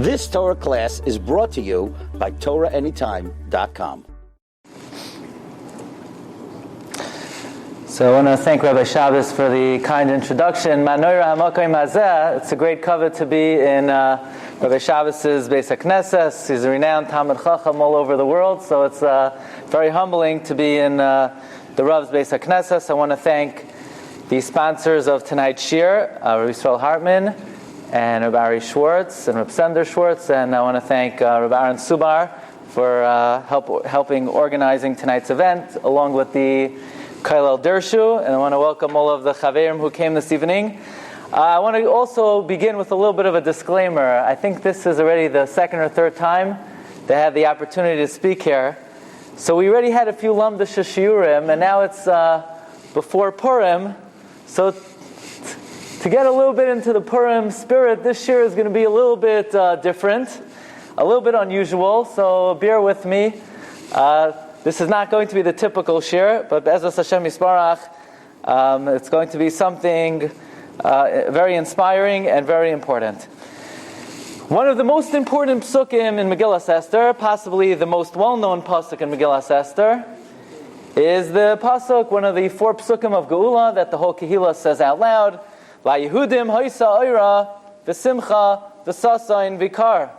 This Torah class is brought to you by TorahAnytime.com. So I want to thank Rabbi Shabbos for the kind introduction. It's a great cover to be in Rabbi Shabbos' Beis HaKnesses. He's a renowned Talmid Chacham all over the world, so it's very humbling to be in the Rav's Beis HaKnesses. I want to thank the sponsors of tonight's Shiur, Rabbi Yisrael Hartman, and Rabbi Ari Schwartz, and Rabbi Sender Schwartz, and I want to thank Rabbi Aaron Subar for helping organizing tonight's event, along with the Kailel Dershu, and I want to welcome all of the Chaverim who came this evening. I want to also begin with a little bit of a disclaimer. I think this is already the second or third time they had the opportunity to speak here. So we already had a few Lamdash Shiurim, and now it's before Purim. So to get a little bit into the Purim spirit, this year is going to be a little bit different, a little bit unusual, so bear with me. This is not going to be the typical shir, but Be'ezras Hashem Yisbarach, it's going to be something very inspiring and very important. One of the most important psukim in Megillas Esther, possibly the most well-known pasuk in Megillas Esther, is the pasuk, one of the 4 psukim of Geula that the whole Kehillah says out loud, Va'Yehudim Hoysa Oira V'Simcha V'Sasain Vikar.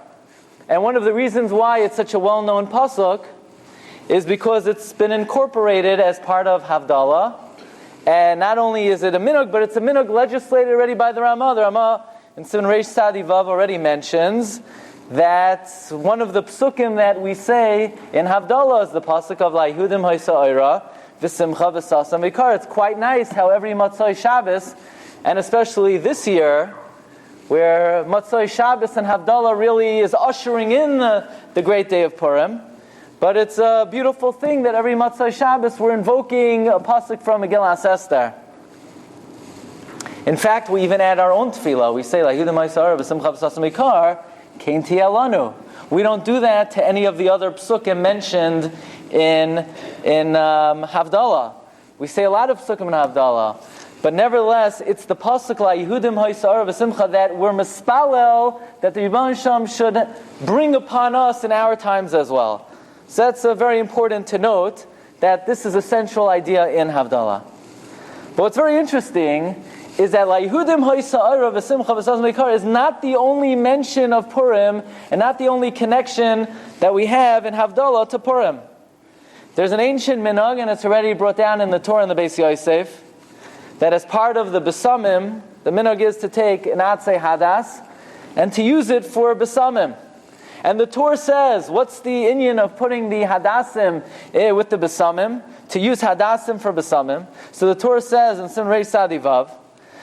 And one of the reasons why it's such a well-known pasuk is because it's been incorporated as part of Havdalah. And not only is it a minhag, but it's a minhag legislated already by the Rama. The Rama in Siman Reish Sadi Vav already mentions that one of the psukim that we say in Havdalah is the pasuk of La'Yehudim Hoysa Oira V'Simcha V'Sasain Vikar. It's quite nice how every Motzei Shabbos, and especially this year, where Motzei Shabbos and Havdalah really is ushering in the great day of Purim. But it's a beautiful thing that every Motzei Shabbos we're invoking a pasuk from Megillas Esther. In fact, we even add our own tefillah. We say, La'Yehudim Hoysa Oira V'Simcha V'Sasain Vikar, Kein Tiyeh Lanu. We don't do that to any of the other psukim mentioned in Havdalah. We say a lot of psukim in Havdalah. But nevertheless, it's the pasuk La'Yehudim Hoysa Oira V'Simcha that we're mispalel that the Rebbeinu Shalom should bring upon us in our times as well. So that's very important to note that this is a central idea in Havdalah. But what's very interesting is that La'Yehudim Hoysa Oira V'Simcha V'Sasain Vikar is not the only mention of Purim and not the only connection that we have in Havdalah to Purim. There's an ancient minhag, and it's already brought down in the Torah in the Beis Yosef, that as part of the besamim, the minhag is to take an atzei hadas and to use it for besamim. And the Torah says, what's the inyan of putting the hadasim with the besamim? To use hadasim for besamim. So the Torah says in Siman Reish Sadi Vav,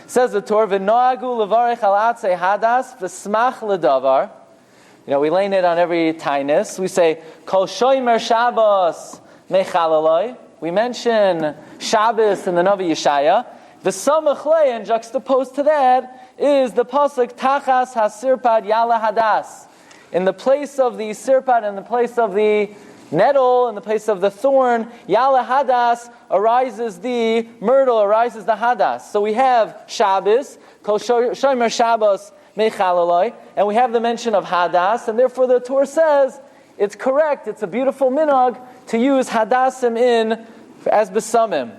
says the Torah, V'noagu levarech al atzei hadas v'smach ledavar. You know, we lay it on every tainus. We say, Kol shomer Shabbos mechalaloi. We mention Shabbos in the Navi Yeshaya. The samachlei, and juxtaposed to that, is the pasuk Tachas hasirpad yala hadas. In the place of the sirpad, in the place of the nettle, in the place of the thorn, yala hadas, arises the myrtle, arises the hadas. So we have Shabbos, kol shomer Shabbos mechalaloi, and we have the mention of hadas, and therefore the Torah says it's correct, it's a beautiful minhag to use hadasim in as besamim.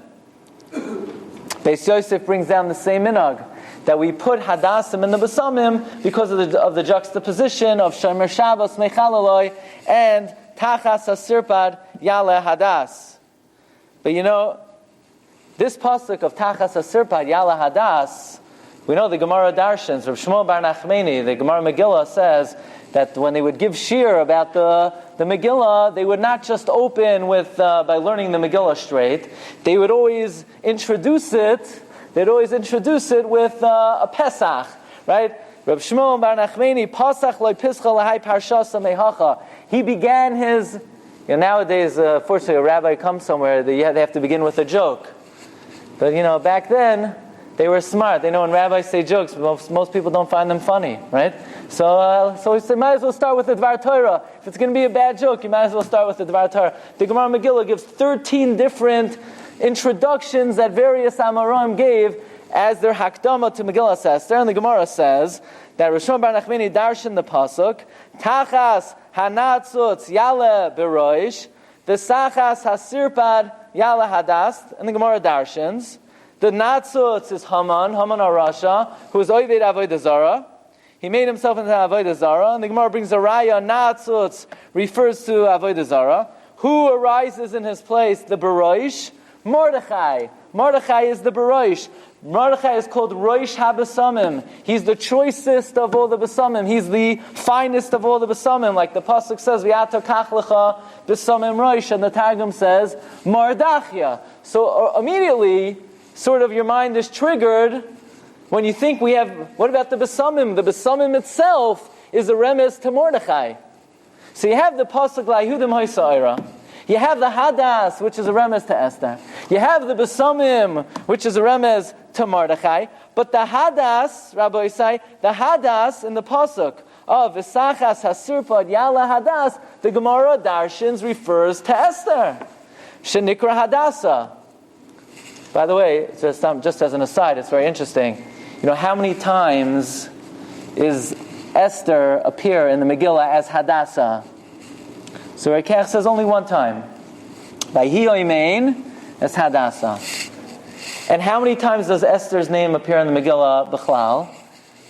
Beis Yosef brings down the same minhag, that we put hadasim in the besamim because of the juxtaposition of shomer Shabbos mechalaloi and tachas hasirpad yale hadas. But you know, this pasuk of tachas hasirpad yale hadas, we know the Gemara Darshans, Rav Shmuel bar Nachmani, the Gemara Megillah says that when they would give shiur about the Megillah, they would not just open with by learning the Megillah straight. They would always introduce it. They'd always introduce it with a Pesach, right? Rav Shmuel bar Nachmani, Pasach loy pischa lahai Parsha samehacha. He began his. You know, nowadays, fortunately, a rabbi comes somewhere, they have to begin with a joke. But you know, back then, they were smart. They know when rabbis say jokes, most people don't find them funny, right? So he said, might as well start with the Dvar Torah. If it's going to be a bad joke, you might as well start with the Dvar Torah. The Gemara Megillah gives 13 different introductions that various Amoraim gave as their hakdama to Megillas Esther. And the Gemara says that Rishon Bar Nachmani darshan the pasuk, Tachas hanatzutz yale beroish, the Sachas hasirpad yale hadas, and the Gemara darshans. The natzutz is Haman Arasha, who is Oived Avodah Zarah. He made himself into Avodah Zarah, and the Gemara brings a raya. Natzutz refers to Avodah Zarah. Who arises in his place? The Beroish, Mordechai. Mordechai is the Beroish. Mordechai is called Roish HaBesamim. He's the choicest of all the Besamim. He's the finest of all the Besamim. Like the Pasuk says, V'yato kach lecha Besamim Roish, and the Targum says, Mardachya. So immediately, sort of your mind is triggered when you think we have, what about the Besamim? The Besamim itself is a remez to Mordechai. So you have the Pasuk La'Yehudim Hoysa'ira. You have the Hadas, which is a remez to Esther. You have the Besamim, which is a remez to Mordechai. But the Hadas, Rabbi Isai, the Hadas in the Pasuk of V'sachas Hasirpad Yala Hadas, the Gemara Darshins refers to Esther. Shenikra Hadasa. By the way, just as an aside, it's very interesting. You know, how many times is Esther appear in the Megillah as Hadassah? So Rekech says only one time. Vayhi Oimein as Hadassah. And how many times does Esther's name appear in the Megillah B'chlal?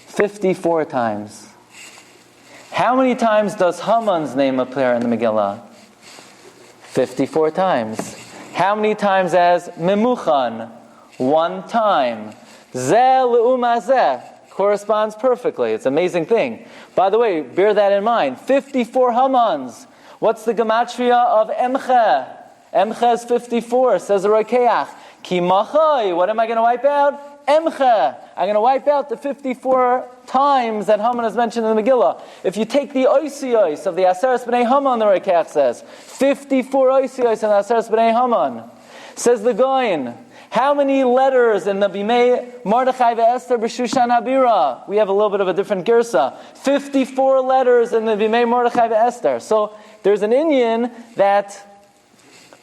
54 times. How many times does Haman's name appear in the Megillah? 54 times. How many times as Memuchan? 1 time. Zeh le'umazeh corresponds perfectly. It's an amazing thing. By the way, bear that in mind. 54 Hamans. What's the gematria of Emche? Emche is 54, says the Rokeach. Ki machai. What am I going to wipe out? Emche. I'm going to wipe out the 54 times that Haman is mentioned in the Megillah. If you take the oisios of the Aseres B'nai Haman, the Rokeach says, 54 oisios in the Aseres B'nai Haman. Says the Goin, how many letters in the Bimei Mordechai ve'Esther b'Shushan Habira? We have a little bit of a different girsa. 54 letters in the Bimei Mordechai ve'Esther. So there's an Inyan that,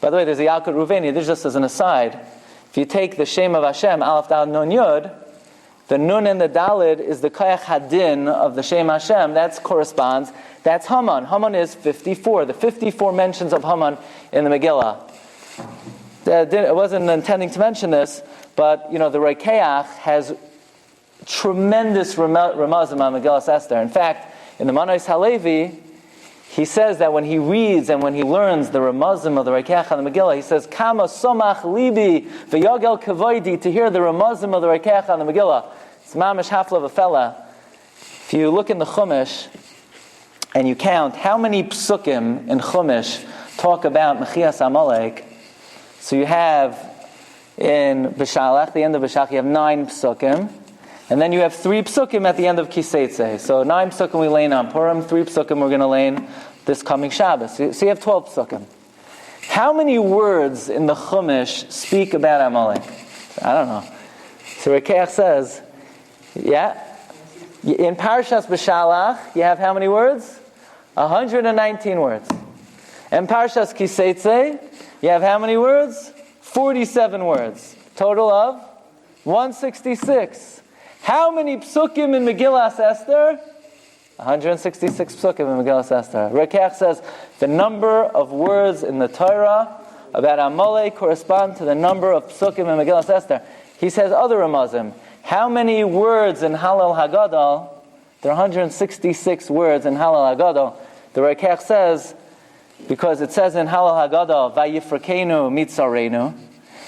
by the way, there's a Yalkut Ruveni, this just as an aside. If you take the Shem of Hashem, Aleph Dal Nun Yud, the Nun and the Dalid is the Kayach Hadin of the Shem Hashem. That corresponds. That's Haman. Haman is 54. The 54 mentions of Haman in the Megillah. I wasn't intending to mention this, but you know the Rokeach has tremendous ramazim on Megillas Esther. In fact, in the Manos Halevi, he says that when he reads and when he learns the ramazim of the Rokeach on the Megillah, he says, "Kama somach libi v'yagel kavoidi," to hear the ramazim of the Rokeach on the Megillah. It's mamish hafla of a fella. If you look in the Chumash and you count how many psukim in Chumash talk about Mechias Amalek. So you have in B'Shalach, the end of B'Shalach, you have 9 psukim. And then you have 3 psukim at the end of Kiseitze. So 9 psukim we lane on Purim, 3 psukim we're going to lane this coming Shabbos. So you have 12 psukim. How many words in the Chumash speak about Amalek? I don't know. So Rekeach says, yeah, in Parshas B'Shalach, you have how many words? 119 words. In Parshas Kiseitze, you have how many words? 47 words. Total of 166. How many psukim in Megillas Esther? 166 psukim in Megillas Esther. Rekech says the number of words in the Torah about Amalek correspond to the number of psukim in Megillas Esther. He says other ramazim. How many words in Halal Hagadol? There are 166 words in Halal Hagadol. The Rekech says, because it says in Halal Hagadol, Vayifrakenu mitzarenu.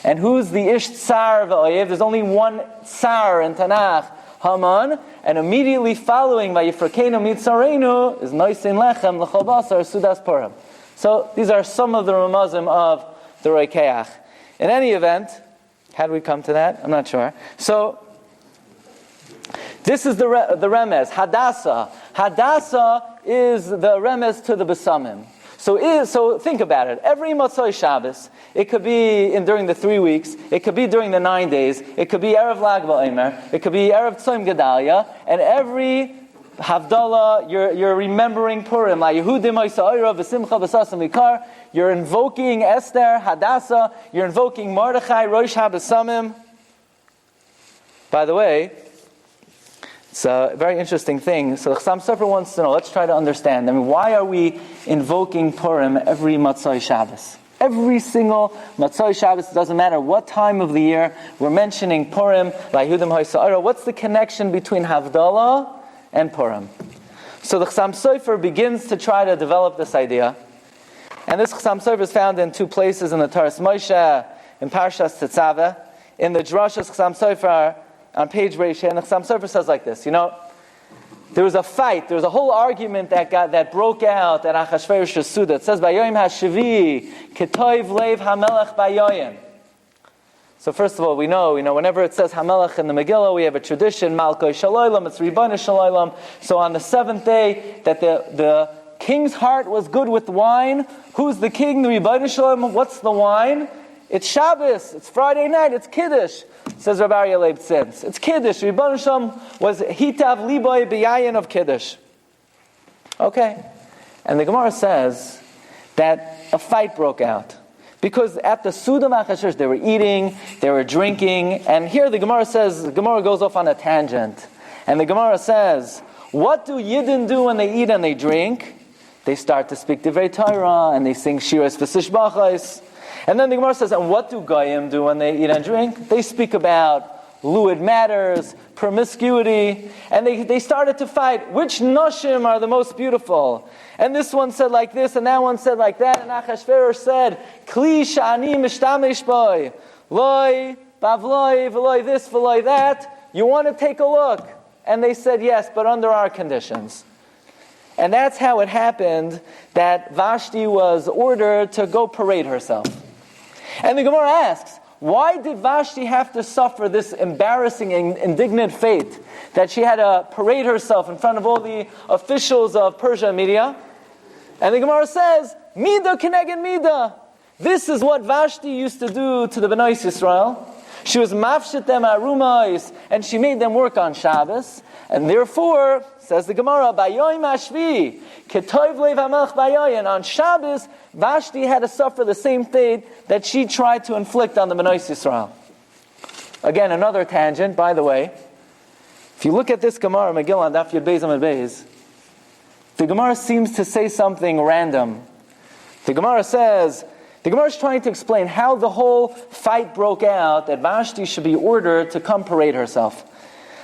And who's the Ish Tsar v'oyev? There's only one Tsar in Tanakh, Haman. And immediately following Vayifrakenu mitzarenu is Noisin Lechem l'chol basar Sudas Purim. So these are some of the ramazim of the Rokeach. In any event, how do we come to that? I'm not sure. So this is the remez, Hadassah. Hadassah is the remez to the Besamim. So think about it. Every Motzei Shabbos, it could be during the 3 weeks, it could be during the 9 days, it could be Erev Lag BaOmer, it could be Erev Tzom Gedalia, and every Havdalah, you're remembering Purim. La Yehudim Hoysa'ira v'Simcha v'Sasam Vikar. You're invoking Esther, Hadassah. You're invoking Mordechai, Rosh HaBesamim. By the way, It's a very interesting thing. So the Chassam Sofer wants to know, let's try to understand. why are we invoking Purim every Matzai Shabbos? Every single Matzai Shabbos, it doesn't matter what time of the year, we're mentioning Purim, Vayhudim Haysa'ara. What's the connection between Havdalah and Purim? So the Chassam Sofer begins to try to develop this idea. And this Chassam Sofer is found in two places in the Torah Moshe, in Parsha Tetzaveh, in the Drashas Chassam Sofer, on page Reish, and the Chassam Sofer says like this, there was a fight, there was a whole argument that broke out at Achashveirosh Suda. It says, Bayoyim HaShavi, Ketoiv Lev HaMelech Bayoyim. So first of all, we know, whenever it says HaMelech in the Megillah, we have a tradition, Malkoi Shaloylam, it's Ribbana Shaloylam. So on the seventh day, that the king's heart was good with wine. Who's the king? The Ribbana Shaloylam. What's the wine? It's Shabbos, it's Friday night, it's Kiddush, says Rabbi Glatstein. It's Kiddush. Ribbon Shalom was Hitav Liboy B'yayin of Kiddush. Okay. And the Gemara says that a fight broke out. Because at the Sudam Achashveirosh, they were eating, they were drinking, and here the Gemara goes off on a tangent. And the Gemara says, what do Yidden do when they eat and they drink? They start to speak Divrei Torah, and they sing Shiurim V'Sish Bachais. And then the Gemara says, and what do Goyim do when they eat and drink? They speak about lewd matters, promiscuity, and they started to fight. Which Noshim are the most beautiful? And this one said like this, and that one said like that, and Achashveirosh said, Kli sha'ani mishtamesh boi, loi, bavloi, v'loi this, v'loi that. You want to take a look? And they said, yes, but under our conditions. And that's how it happened that Vashti was ordered to go parade herself. And the Gemara asks, why did Vashti have to suffer this embarrassing and indignant fate that she had to parade herself in front of all the officials of Persia and Media? And the Gemara says, Mida keneged Mida. This is what Vashti used to do to the Bnei Yisrael. She was mafshit them arumais, and she made them work on Shabbos. And therefore, says the Gemara, Bayoyim Ashvi, Ketoiv Lev HaMelech Bayoyin. On Shabbos, Vashti had to suffer the same fate that she tried to inflict on the Bnei Yisrael. Again, another tangent, by the way. If you look at this Gemara, Megillah on Daf Yud Beis Amud Beis, the Gemara seems to say something random. The Gemara is trying to explain how the whole fight broke out, that Vashti should be ordered to come parade herself.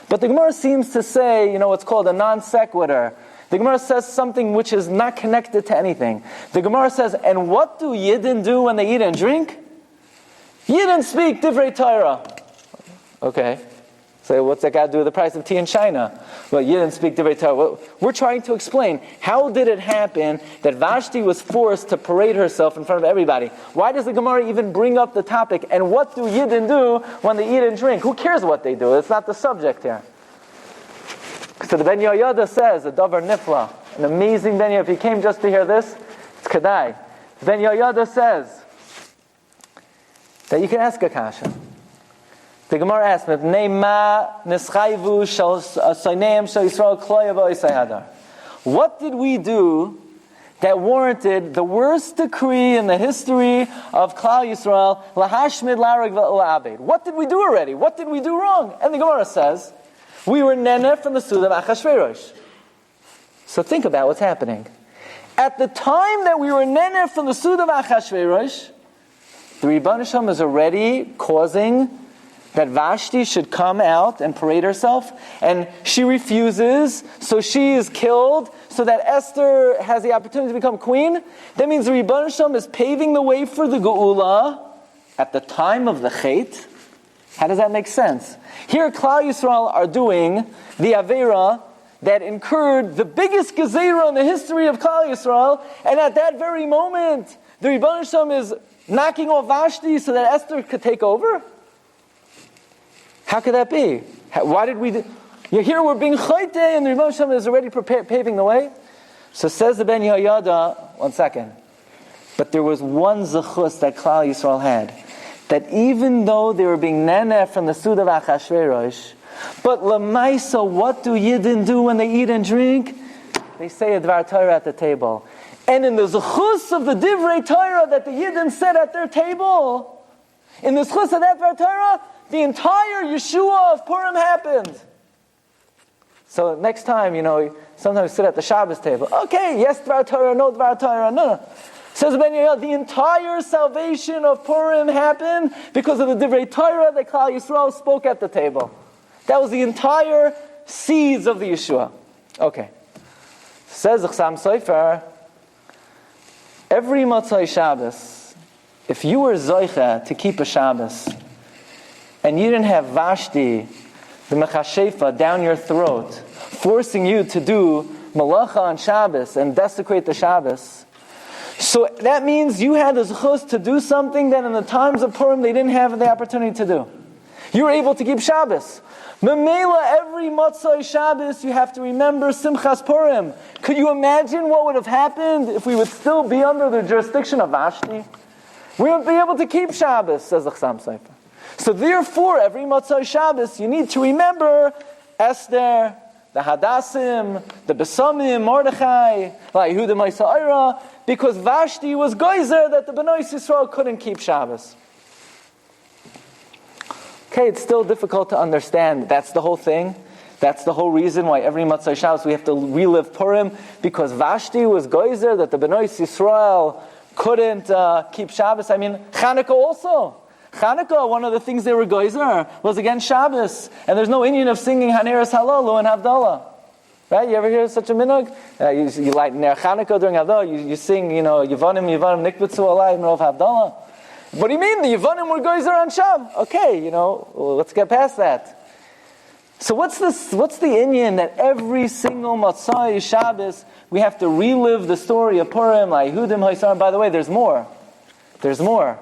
But the Gemara seems to say, what's called a non sequitur. The Gemara says something which is not connected to anything. The Gemara says, and what do Yidden do when they eat and drink? Yidden speak Divrei Torah. Okay. So what's that got to do with the price of tea in China? Well, Yidden speak Divrei Torah. We're trying to explain, how did it happen that Vashti was forced to parade herself in front of everybody? Why does the Gemara even bring up the topic? And what do Yidden do when they eat and drink? Who cares what they do? It's not the subject here. So the Ben Yoyada says, a Davar Nifla, an amazing Ben Yoyada. If you came just to hear this, it's Kedai. Ben Yoyada says that you can ask a kasha. The Gemara asks, what did we do that warranted the worst decree in the history of Klal Yisrael? What did we do already? What did we do wrong? And the Gemara says, we were nene from the Suda of Achashveirosh. So think about what's happening. At the time that we were nene from the Suda of Achashveirosh, the Rebbeinu Shalom is already causing that Vashti should come out and parade herself, and she refuses, so she is killed, so that Esther has the opportunity to become queen. That means the Rebbeinu Shalom is paving the way for the Geula at the time of the Chet. How does that make sense? Here, Klal Yisrael are doing the Aveira that incurred the biggest Gezerah in the history of Klal Yisrael, and at that very moment, the Rebbeinu Shalom is knocking off Vashti so that Esther could take over? How could that be? Why did we do? Here we're being chayte, and the Rebbeinu Shalom is already paving the way. So says the Ben Yoyada, one second. But there was one zechus that Klal Yisrael had, that even though they were being neneh from the Suda of Achashveirosh, but lemaisa, what do Yidden do when they eat and drink? They say a Dvar Torah at the table. And in the zechus of the Divrei Torah that the Yidden said at their table, in the zechus of that Dvar Torah, the entire Yeshua of Purim happened. So next time, sometimes we sit at the Shabbos table. Okay, yes, Dvar Torah, no Dvar Torah, no. Says Ben Yehuda, the entire salvation of Purim happened because of the Divrei Torah that Klal Yisrael spoke at the table. That was the entire seeds of the Yeshua. Okay. Says the Chassam Sofer, every Motzei Shabbos, if you were Zoicha to keep a Shabbos, and you didn't have Vashti, the Mechashefa, down your throat, forcing you to do Malacha on Shabbos and desecrate the Shabbos, so that means you had the Zechus to do something that in the times of Purim they didn't have the opportunity to do. You were able to keep Shabbos. Memela, every Motzei Shabbos, you have to remember Simchas Purim. Could you imagine what would have happened if we would still be under the jurisdiction of Vashti? We wouldn't be able to keep Shabbos, says the Chassam Sofer. So therefore, every Motzei Shabbos, you need to remember Esther, the Hadassim, the Besamim, Mordechai, Yehuda Ma'aser, because Vashti was geyser that the Bnei Yisrael couldn't keep Shabbos. Okay, it's still difficult to understand. That's the whole thing. That's the whole reason why every Motzei Shabbos we have to relive Purim, because Vashti was geyser that the Bnei Yisrael couldn't keep Shabbos. I mean, Chanukah also. Chanukah, one of the things they were geyser was against Shabbos. And there's no Indian of singing Haneres Halalu and Havdalah. Right? You ever hear such a minhag? You light Ner Chanukah during Havdalah. You sing, Yevanim, Nikbetzu Alai, Merov Havdalah. What do you mean? The Yevanim were geyser on Shabbos. Okay, let's get past that. So what's the Indian that every single Motzei Shabbos we have to relive the story of Purim, like Yehudim Haisar? By the way, there's more. There's more.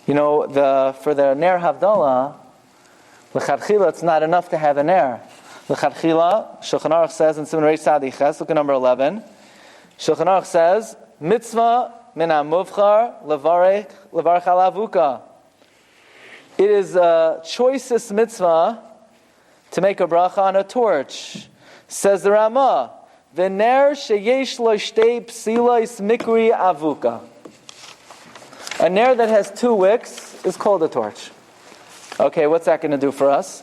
For the Ner Havdalah, l'chadchila, it's not enough to have a Ner. L'chadchila, Shulchan Aruch says in Siman Reish Tzadi Ches, look at number 11. Shulchan Aruch says, mitzvah min ha-muvchar levarech al avuka. It is a choicest mitzvah to make a bracha on a torch. Says the Rama, v'ner sheyesh lo shtei psilos mikri avuka. A ner that has 2 wicks is called a torch. Okay, what's that going to do for us?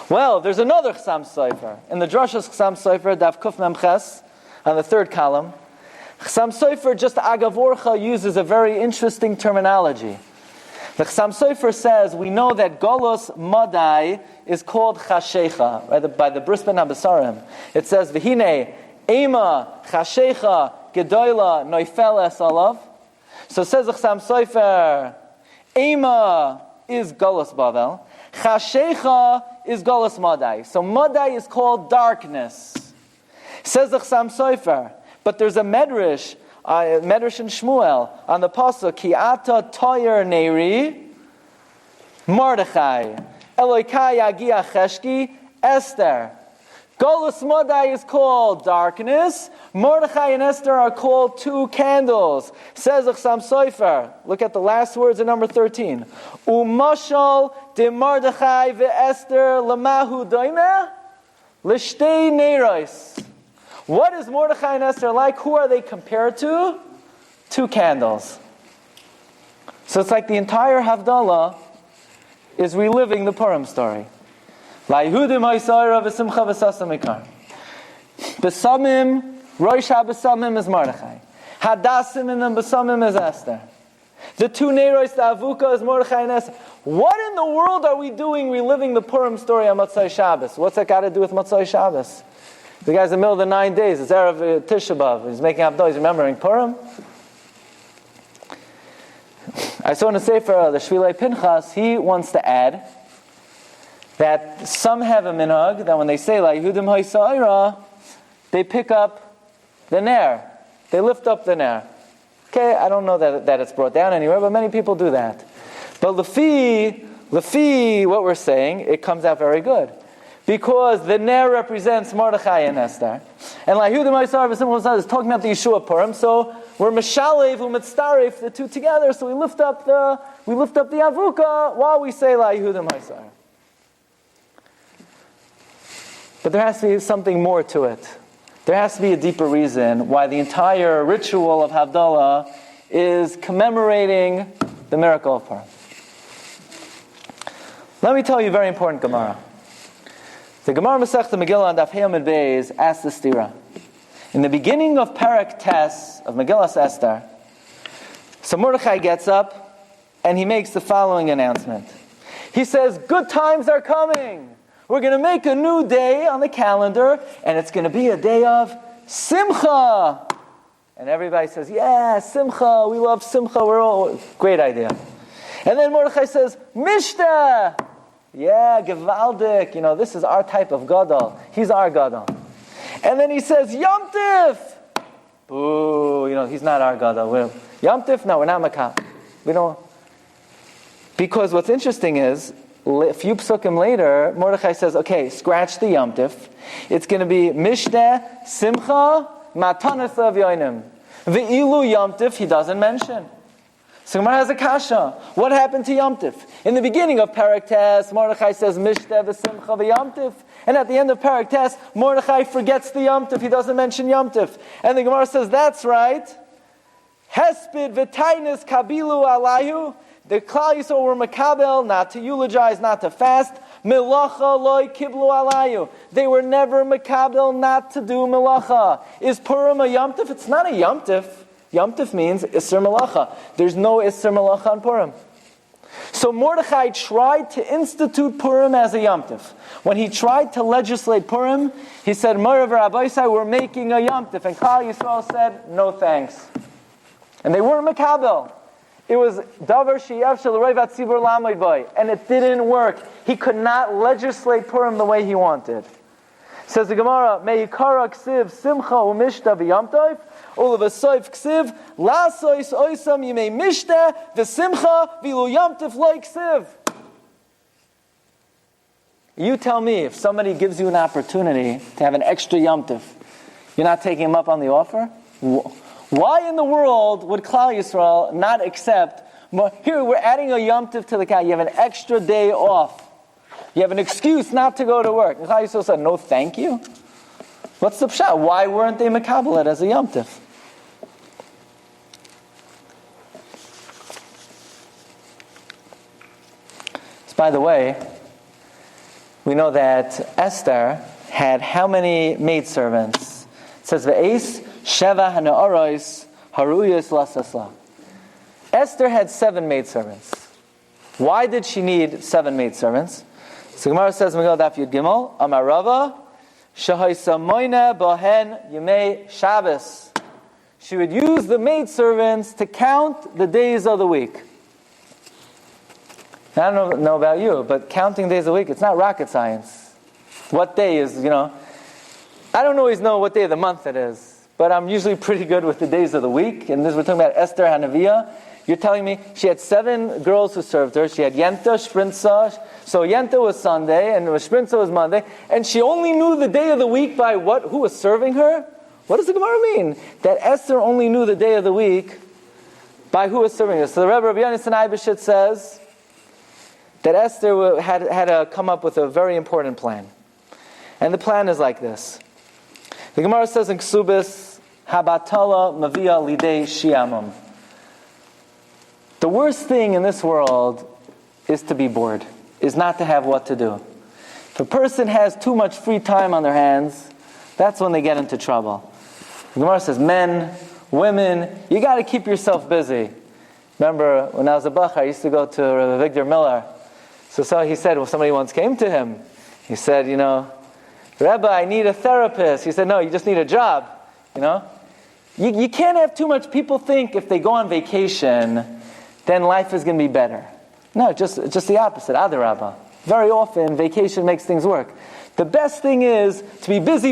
Well, there's another Chassam Sofer. In the Drashas Chassam Sofer, Daf Kuf Mem Ches, on the 3rd column, Chassam Sofer, just Agavorcha, uses a very interesting terminology. The Chassam Sofer says, we know that Golos Madai is called Chashecha, right, by the Bris Ben HaBesarim. It says, V'hine, Ema, Chashecha, Gedoyla, Noifeles Alav. So says the Chassam Sofer, Ema is Golos Bavel, Chashecha is Golos Madai. So Madai is called darkness. Says the Chassam Sofer, but there's a Medrash in Shmuel on the pasuk, Ki ata toyer neri, Mordechai, Elokai yagia cheshki, Esther. Golus Madai is called darkness. Mordechai and Esther are called 2 candles. Says the Chassam Sofer. Look at the last words in number 13. Umashal de Mordechai ve Esther lamahu doimeh l'shtei neiros. What is Mordechai and Esther like? Who are they compared to? 2 candles. So it's like the entire Havdalah is reliving the Purim story. La'Yehudim ha'isayra v'simcha v'sasa mikar. Besamim, Rosh HaBesamim is Mordechai. Hadassim in the Besamim is Esther. The 2 Neiros, the Avuka, is Mordechai and Esther. What in the world are we doing reliving the Purim story on Motzei Shabbos? What's that got to do with Motzei Shabbos? The guy's in the middle of the 9 days. It's Erev Tisha B'Av. He's making Havdalah. He's remembering Purim. I saw in a Sefer, the Shvilei Pinchas, he wants to add that some have a minhag that when they say like Yehudim Ha'isa'ira, they pick up the ner. They lift up the ner. Okay, I don't know that it's brought down anywhere, but many people do that. But Lefi, what we're saying, it comes out very good. Because the ner represents Mordechai and Esther. And like Yehudim Ha'isa'ira is talking about the Yeshua Purim, so we're Meshalev u'Mitztaref, the 2 together, so we lift up the Avuka while we say like Yehudim Ha'isa'ira. But there has to be something more to it. There has to be a deeper reason why the entire ritual of Havdalah is commemorating the miracle of Purim. Let me tell you a very important Gemara. The Gemara Masechta Megillah on Daf Hey Amud Beis asks the stira. In the beginning of Parak Tes of Megillas Esther, so Mordechai gets up and he makes the following announcement. He says, good times are coming. We're going to make a new day on the calendar, and it's going to be a day of Simcha. And everybody says, yeah, Simcha, we love Simcha, we're all, great idea. And then Mordechai says, Mishta. Yeah, Gevaldik, this is our type of Gadol. He's our Gadol. And then he says, Yom Tif! Boo, he's not our Gadol. Yom Tif? No, we're not Makab. We don't. Because what's interesting is, a few psukim later, Mordechai says, okay, scratch the Yom Tif. It's going to be Mishteh, Simcha, Matanas of Yoinim. Ve'ilu Yom Tif, he doesn't mention. So Gemara has a kasha. What happened to Yom Tif? In the beginning of Parak Tes, Mordechai says, Mishteh v'simcha v'Yom Tif. And at the end of Parak Tes, Mordechai forgets the Yom Tif. He doesn't mention Yom Tif. And the Gemara says, that's right. Hesped v'tainis kabilu alayu. The Klal Yisrael were makabel, not to eulogize, not to fast. Melacha loy kiblu alayu. They were never makabel, not to do melacha. Is Purim a Yom Tif? It's not a Yom Tif. Yom Tif means Isser Melacha. There's no Isser Melacha on Purim. So Mordechai tried to institute Purim as a Yom Tif. When he tried to legislate Purim, he said, Marav Rabbeisai, we're making a Yom Tif. And Klal Yisrael said, no thanks. And they weren't makabel. It was Davar Sheyev Shel Reivat Tzibur Lamed Boy. And it didn't work. He could not legislate Purim the way he wanted. Says the Gemara, Me'ikara Ksiv Simcha Umishta V'Yom Tov. Olav ksiv, lasois oisam yimei mishta, v'simcha, v'ilu yom tif lo ksiv. You tell me, if somebody gives you an opportunity to have an extra yom tif, you're not taking him up on the offer? Why in the world would Klal Yisrael not accept, here we're adding a yom tif to the count, you have an extra day off. You have an excuse not to go to work. And Klal Yisrael said, no thank you. What's the pshat? Why weren't they makabelet as a Yom Tif? So by the way, we know that Esther had how many maidservants? It says, Ve'es sheva hana'aros haruyos lasasla. Esther had 7 maidservants. Why did she need 7 maidservants? So Gemara says, Megillah Daf Yud Gimel, Amar Rava, Shahaisamoina Bahen Yemei Shabbos. She would use the maidservants to count the days of the week. I don't know about you, but counting days of the week, it's not rocket science. What day is, I don't always know what day of the month it is, but I'm usually pretty good with the days of the week. And this, we're talking about Esther Hanaviah. You're telling me she had 7 girls who served her. She had Yenta, Shprinza. So Yenta was Sunday, and Shprinza was Monday. And she only knew the day of the week by who was serving her? What does the Gemara mean? That Esther only knew the day of the week by who was serving her. So the Rabbi Yonasan Eibeshit says that Esther had to come up with a very important plan. And the plan is like this. The Gemara says in Ksubis, Habatala Mavia Lidei Shiamam. The worst thing in this world is to be bored, is not to have what to do. If a person has too much free time on their hands, that's when they get into trouble. The Gemara says, men, women, you got to keep yourself busy. Remember, when I was a bach, I used to go to Rabbi Victor Miller. So he said, somebody once came to him. He said, Rabbi, I need a therapist. He said, no, you just need a job. You can't have too much. People think if they go on vacation, then life is going to be better. No, just the opposite. Adarabba. Very often, vacation makes things work. The best thing is to be busy,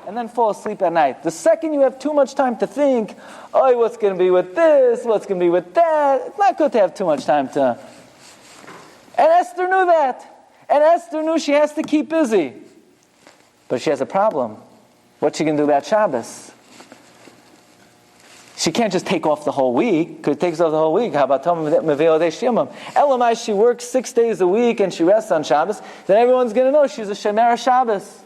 and then fall asleep at night. The second you have too much time to think, what's going to be with this, what's going to be with that, it's not good to have too much time to... And Esther knew that. And Esther knew she has to keep busy. But she has a problem. What's she going to do about Shabbos? She can't just take off the whole week, because it takes off the whole week. How about Elamai, she works 6 days a week and she rests on Shabbos, then everyone's going to know she's a Shemer Shabbos.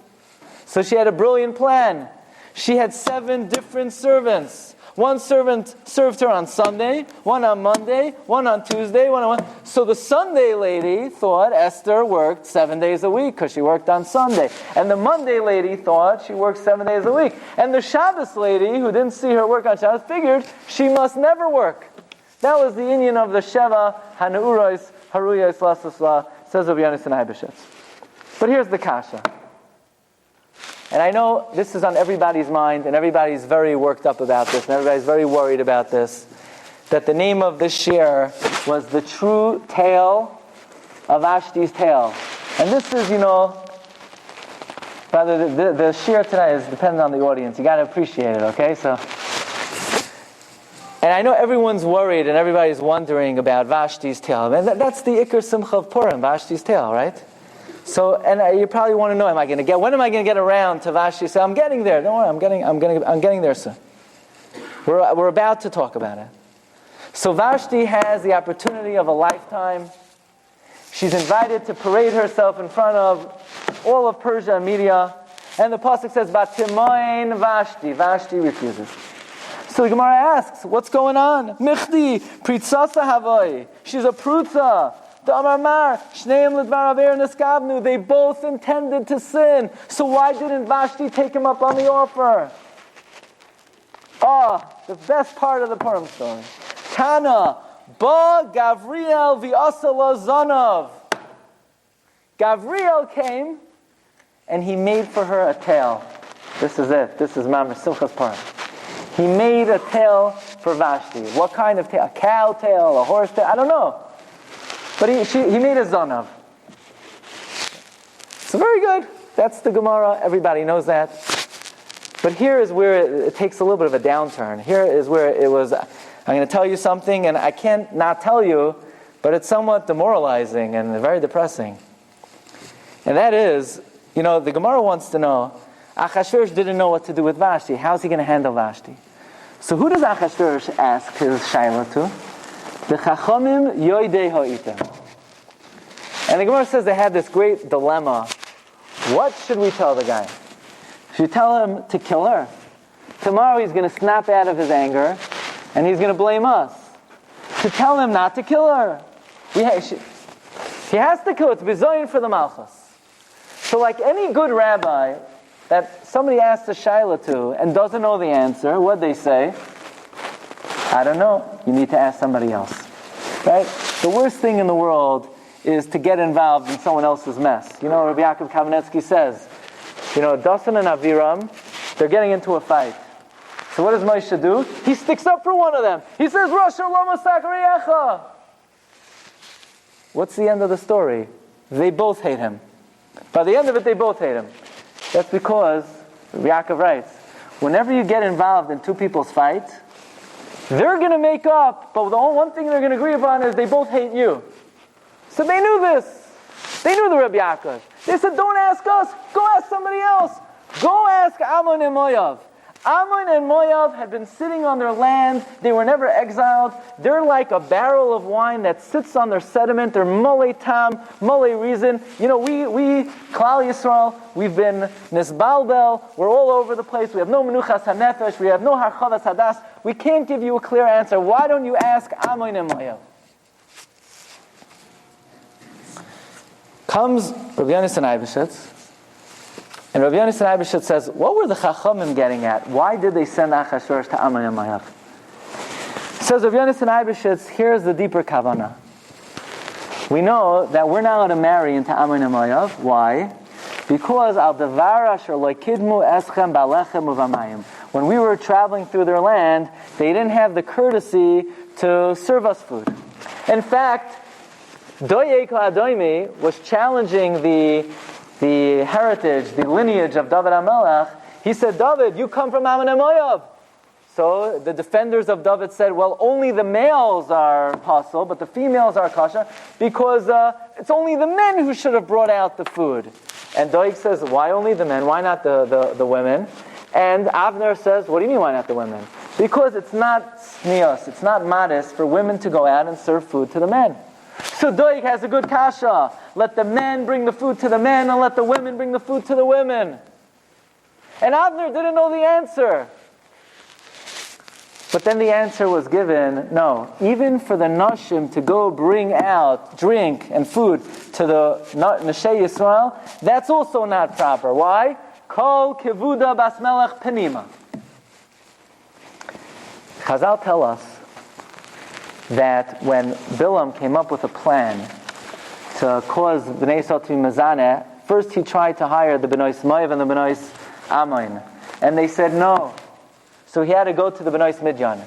So she had a brilliant plan. She had 7 different servants. One servant served her on Sunday, one on Monday, one on Tuesday, one on... So the Sunday lady thought Esther worked 7 days a week because she worked on Sunday. And the Monday lady thought she worked 7 days a week. And the Shabbos lady, who didn't see her work on Shabbos, figured she must never work. That was the inyan of the Sheva Hanu'uros Haruyos Lasasla, says Rabbi Glatstein Eibeshitz. But here's the kasha. And I know this is on everybody's mind, and everybody's very worked up about this, and everybody's very worried about this, that the name of this shiur was The True Tale of Vashti's Tale. And this is, brother, the shiur tonight is dependent on the audience. You got to appreciate it, okay? So, and I know everyone's worried, and everybody's wondering about Vashti's tale. And that's the Iker Simcha of Purim, Vashti's tale, right? So, and you probably want to know, when am I going to get around to Vashti? So I'm getting there. Don't worry, I'm getting there soon. We're about to talk about it. So Vashti has the opportunity of a lifetime. She's invited to parade herself in front of all of Persia and Media. And the pasuk says, "Vatimoin Vashti." Vashti refuses. So the Gemara asks, what's going on? Michdi, pritzasa havoi. She's a prutza. They both intended to sin. So why didn't Vashti take him up on the offer? The best part of the Purim story. Tana, ba Gavriel v'asala zanav. Gavriel came and he made for her a tail. This is it. This is Mamash Simchas Purim. He made a tail for Vashti. What kind of tail? A cow tail? A horse tail? I don't know. But he made a zanav. So very good. That's the Gemara. Everybody knows that. But here is where it takes a little bit of a downturn. Here is where it was, I'm going to tell you something, and I can't not tell you, but it's somewhat demoralizing and very depressing. And that is, the Gemara wants to know, Achashveirosh didn't know what to do with Vashti. How's he going to handle Vashti? So who does Achashveirosh ask his shayla to? The Chachamim Yoidei Ha'item. And the Gemara says they had this great dilemma. What should we tell the guy? Should we tell him to kill her? Tomorrow he's going to snap out of his anger and he's going to blame us. To tell him not to kill her. He has to kill her. It's bizoyin for the Malchus. So like any good rabbi that somebody asks a shayla to and doesn't know the answer, what'd they say? I don't know. You need to ask somebody else. Right? The worst thing in the world is to get involved in someone else's mess. Rabbi Yaakov Kamenetsky says, Dasan and Aviram, they're getting into a fight. So what does Moshe do? He sticks up for one of them. He says, Rosh Lama Sakariyecha. What's the end of the story? They both hate him. By the end of it, they both hate him. That's because, Rabbi Yaakov writes, whenever you get involved in two people's fight, they're going to make up, but the only one thing they're going to agree upon is they both hate you. So they knew this. They knew the Rabbi Yaakov. They said, don't ask us, go ask somebody else. Go ask Ammon and Moav. Ammon and Moav had been sitting on their land. They were never exiled. They're like a barrel of wine that sits on their sediment. They're molei tam, molei reason. We, Klal Yisrael, we've been nisbalbel. We're all over the place. We have no menuchas hanefesh. We have no harchavas hadas. We can't give you a clear answer. Why don't you ask Ammon and Moav? Comes Rabbi Glatstein Eibeshitz. And Rabbi Glatstein Eibeshitz says, what were the Chachamim getting at? Why did they send Achashveirosh to Ammon and Moav? Says Rabbi Glatstein Eibeshitz, here's the deeper kavanah. We know that we're not allowed to marry into Ammon and Moav. Why? Because al devar asher lo kidmu eschem balechem uvamayim. When we were traveling through their land, they didn't have the courtesy to serve us food. In fact, Doyek Adoimi was challenging the heritage, the lineage of David HaMelech. He said, David, you come from Ammon and Moav. So the defenders of David said, well, only the males are possible, but the females are kosher, because it's only the men who should have brought out the food. And Doeg says, why only the men? Why not the women? And Avner says, what do you mean, why not the women? Because it's not snios, it's not modest for women to go out and serve food to the men. So Doeg has a good kasha. Let the men bring the food to the men, and let the women bring the food to the women. And Avner didn't know the answer. But then the answer was given, no, even for the Nashim to go bring out drink and food to the Nashei Yisrael, that's also not proper. Why? Kol kivuda bas melech penima. Chazal tell us that when Bilam came up with a plan to cause Bnei Yisrael to be mezaneh, first he tried to hire the Bnei Moav and the Bnei Ammon. And they said no. So he had to go to the Bnei Midyan.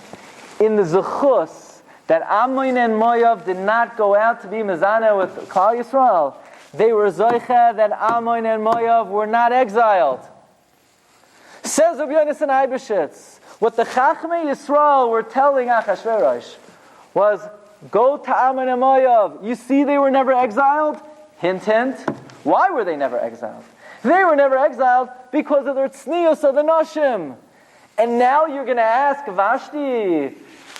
In the Zechus, that Ammon and Moav did not go out to be mezaneh with Klal Yisrael, they were zoicha that Ammon and Moav were not exiled. Says Rabbi Yonasan Eibeshitz, what the Chachmei Yisrael were telling Achashveirosh was, go to Ammon and Moav. You see they were never exiled? Hint, hint. Why were they never exiled? They were never exiled because of their tznius of the Nashim. And now you're going to ask Vashti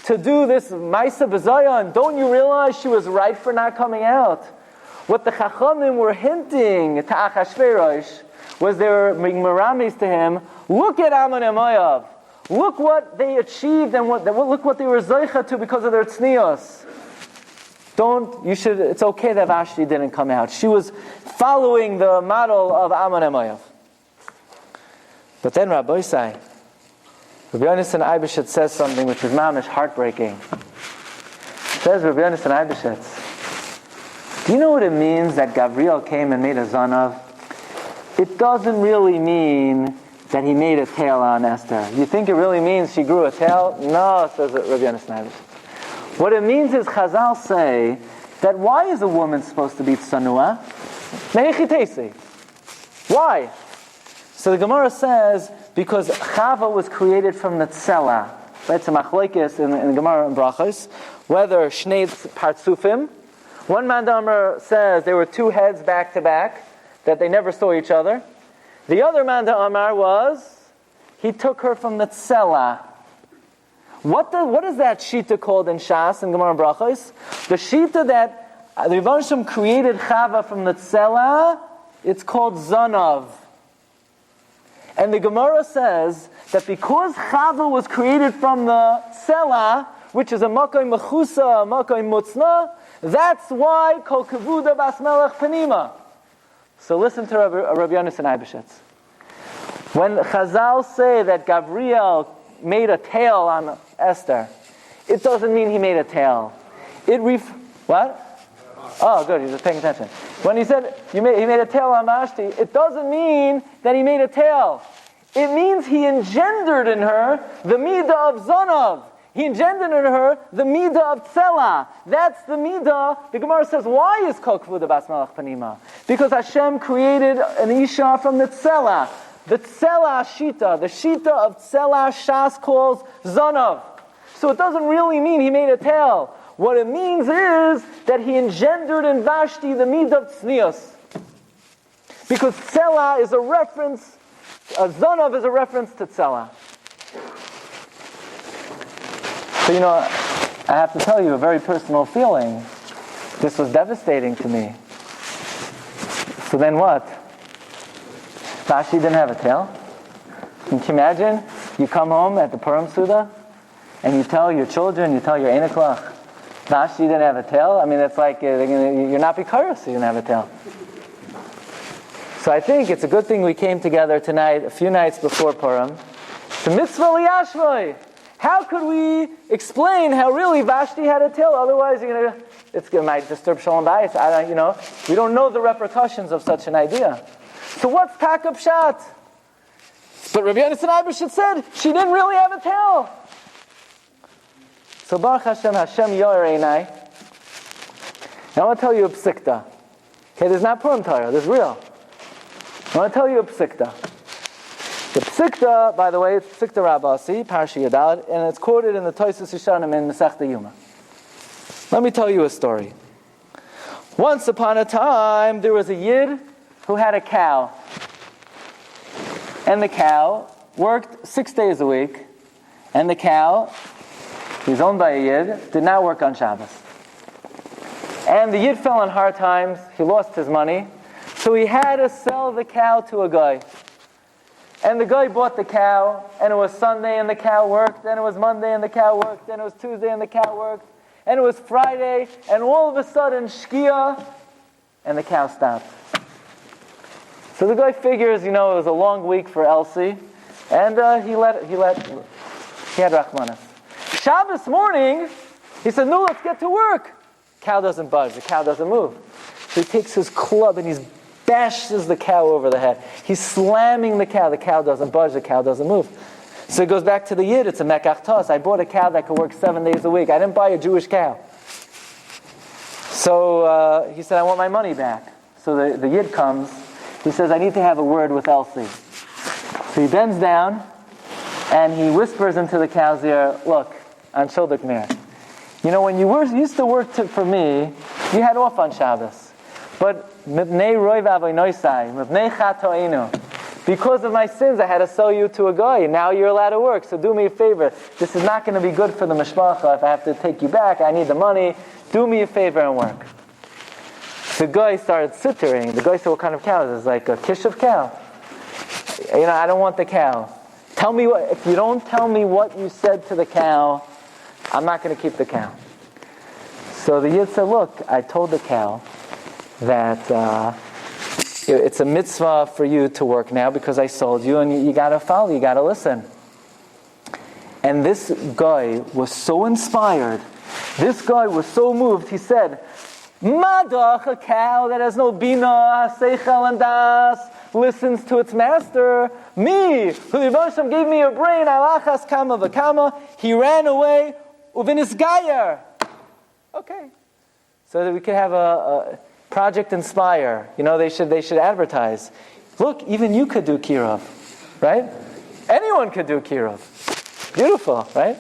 to do this Maisa B'Zayon. Don't you realize she was right for not coming out? What the Chachamim were hinting to Achashveirosh was they were making meramis to him. Look at Ammon and Moav. Look what they achieved and look what they were zoicha to because of their tznius. It's okay that Vashti didn't come out. She was following the model of Ammon and Moav. But then Rabbi Yonasan Eibeshitz says something which is mamish heartbreaking. Says Rabbi Yonasan Eibeshitz, do you know what it means that Gabriel came and made a zanav? It doesn't really mean that he made a tail on Esther. You think it really means she grew a tail? No, says Rabbi Yonasan Eibeshitz. What it means is Chazal say that why is a woman supposed to be tsanua? Meichitesi. Why? So the Gemara says because Chava was created from the tzela. Right? So machlokes in the Gemara and Brachos, whether shnei partsufim. One Mandamar says there were two heads back to back, that they never saw each other. The other Mandamar was he took her from the tzela. What is that shita called in Shas and Gemara and Brachos? The shita that the Rebbeinu created Chava from the tzela, it's called zanav. And the Gemara says that because Chava was created from the tzela, which is a makoy mechusa, a makoy mutzna, that's why kol kevuda bas melech penima. So listen to Rabbi Yonasan Eibeshitz. When Chazal say that Gabriel made a tail on Esther, it doesn't mean he made a tail. What? Oh, good, he's just paying attention. When he said he made a tail on Vashti, it doesn't mean that he made a tail. It means he engendered in her the midah of zanav. He engendered in her the midah of tzela. That's the midah. The Gemara says, why is kol kvuda bas melech panima? Because Hashem created an isha from the tzela. The tzela shita, the shita of tzela Shas calls zanav. So it doesn't really mean he made a tail. What it means is that he engendered in Vashti the midah of tznius. Because tzela is a reference, zanav is a reference to tzela. So I have to tell you a very personal feeling. This was devastating to me. So then what? Vashti didn't have a tail? Can you imagine? You come home at the Purim Suda, and you tell your children, you tell your Einiklach, Vashti didn't have a tail? I mean, it's like you're not bikaros, so you didn't have a tail. So I think it's a good thing we came together tonight, a few nights before Purim. The mitzvah liyashvoi. How could we explain how really Vashti had a tail? Otherwise, it might disturb Shalom Bayis. We don't know the repercussions of such an idea. So what's Takab Pshat? But Rabbi Yonasan Eibeshitz said she didn't really have a tail. So Baruch Hashem Yoyer Einai. Now I want to tell you a psikta. Okay, this is not Purim Torah, this is real. I want to tell you a psikta. The psikta, by the way, it's psikta Rabasi, Parsha Yadad, and it's quoted in the Tosos Yishanim in Masechta Yuma. Let me tell you a story. Once upon a time, there was a Yid who had a cow. And the cow worked 6 days a week. And the cow, he was owned by a Yid, did not work on Shabbos. And the Yid fell in hard times. He lost his money. So he had to sell the cow to a guy. And the guy bought the cow, and it was Sunday and the cow worked, and it was Monday and the cow worked, and it was Tuesday and the cow worked, and it was Friday, and all of a sudden, Shkia, and the cow stopped. So the guy figures, it was a long week for Elsie, and he had Rachmanis. Shabbos morning, he said, no, let's get to work. Cow doesn't budge, the cow doesn't move. So he takes his club and he bashes the cow over the head. He's slamming the cow doesn't budge, the cow doesn't move. So he goes back to the Yid, it's a mekach tos. I bought a cow that could work 7 days a week. I didn't buy a Jewish cow. So he said, I want my money back. So the Yid comes, he says, I need to have a word with Elsie. So he bends down and he whispers into the cow's ear, look, on Shilduk Mir, when you used to work for me, you had off on Shabbos. But because of my sins, I had to sell you to a guy. Now you're allowed to work, so do me a favor. This is not going to be good for the mishpacha. If I have to take you back, I need the money. Do me a favor and work. The guy started sittering. The guy said, what kind of cow is this? Like a kishuv cow? I don't want the cow. Tell me if you don't tell me what you said to the cow, I'm not going to keep the cow. So the Yid said, look, I told the cow that it's a mitzvah for you to work now because I sold you, and you got to follow, you got to listen. And this guy was so inspired, this guy was so moved, he said, Madach, a cow that has no bina, seichel, and das, listens to its master. Me, who the Yivashim gave me a brain, alachas kama v'kama, he ran away, uvinis gayer. Okay. So that we could have a Project Inspire. They should advertise. Look, even you could do Kirov, right? Anyone could do Kirov. Beautiful, right?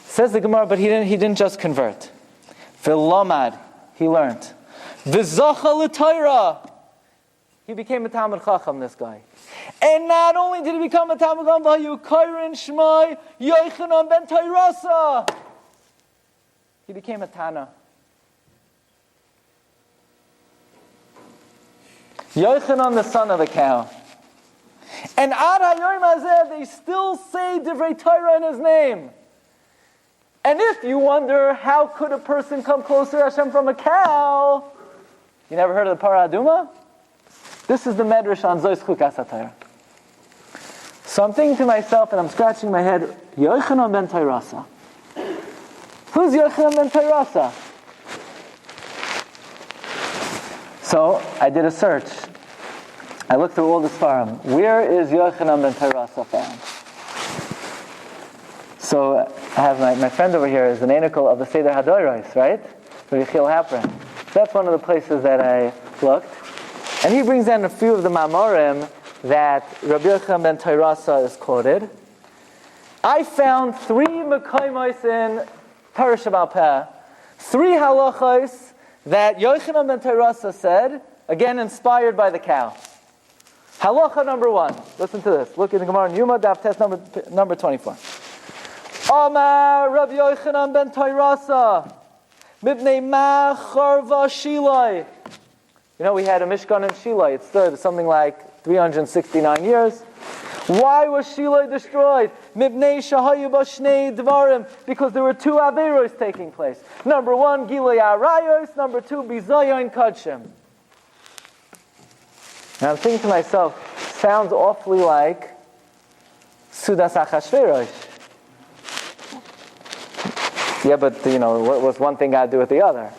Says the Gemara, but he didn't just convert. V'lomad, he learned. V'zacha l'Torah, he became a Talmud Chacham, this guy. And not only did he become a Talmud Chacham, v'hayu kairin shmai Yochanan ben Tairasa, he became a Tana. Yochanan, the son of the cow. And Ad HaYom Hazeh, they still say Divrei Torah in his name. And if you wonder, how could a person come closer to Hashem from a cow? You never heard of the Parah Aduma? This is the Medrash on Zois Chukas HaTorah. So I'm thinking to myself, and I'm scratching my head, Yochanan ben Tairasa. Who's Yochanan ben Tairasa? So I did a search. I looked through all the Sfarim. Where is Yochanan ben Tairasa found? So I have my friend over here is an anical of the Seder Hadoros, right? Rabbi Glatstein. So that's one of the places that I looked. And he brings down a few of the Mamorim that Rabbi Yochanan ben Tairasa is quoted. I found 3 Mekayimos in Parsha Bal Peh, 3 halachos that Yochanan ben Tairasa said, again inspired by the cow. Halacha number 1. Listen to this. Look in the Gemara in Yuma, Daf Tes number 24. Amar Rabbi Yochanan ben Tairasa, Mibnei ma charva Shilai. We had a Mishkan in Shilai. It stood something like 369 years. Why was Shilai destroyed? Mibnei shahayu ba shnei dvarim, because there were 2 averos taking place. Number 1, Gilei Arayos. Number 2, Bizayon Kodshim. And I'm thinking to myself, sounds awfully like Sudas Achashveirosh. Yeah, but what was one thing got to do with the other?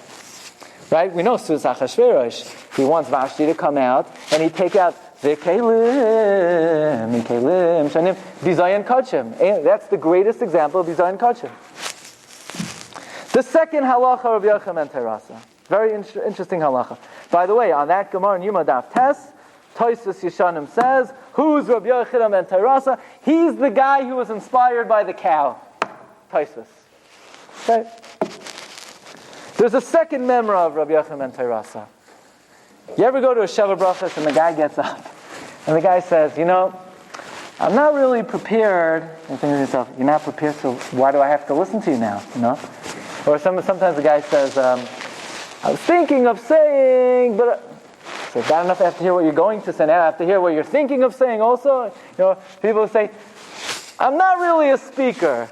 Right? We know Sudas Achashveirosh. He wants Vashti to come out, and he'd take out V'kelim, Shanim, Bizayon Kodshim. That's the greatest example of Bizayon Kodshim. The second halacha of Yochanan ben Tairasa. Very interesting halacha. By the way, on that Gemara in Yuma Daf Tes, Tosfos Yeshanim says, who's Rabbi Yochanan ben Tairasa? He's the guy who was inspired by the cow. Tosfos. Okay. There's a second memra of Rabbi Yochanan ben Tairasa. You ever go to a Sheva Brachos and the guy gets up and the guy says, I'm not really prepared. And you think to yourself, you're not prepared, so why do I have to listen to you now? Or sometimes the guy says, I was thinking of saying, but So bad enough I have to hear what you're going to say, now I have to hear what you're thinking of saying also. People say, I'm not really a speaker.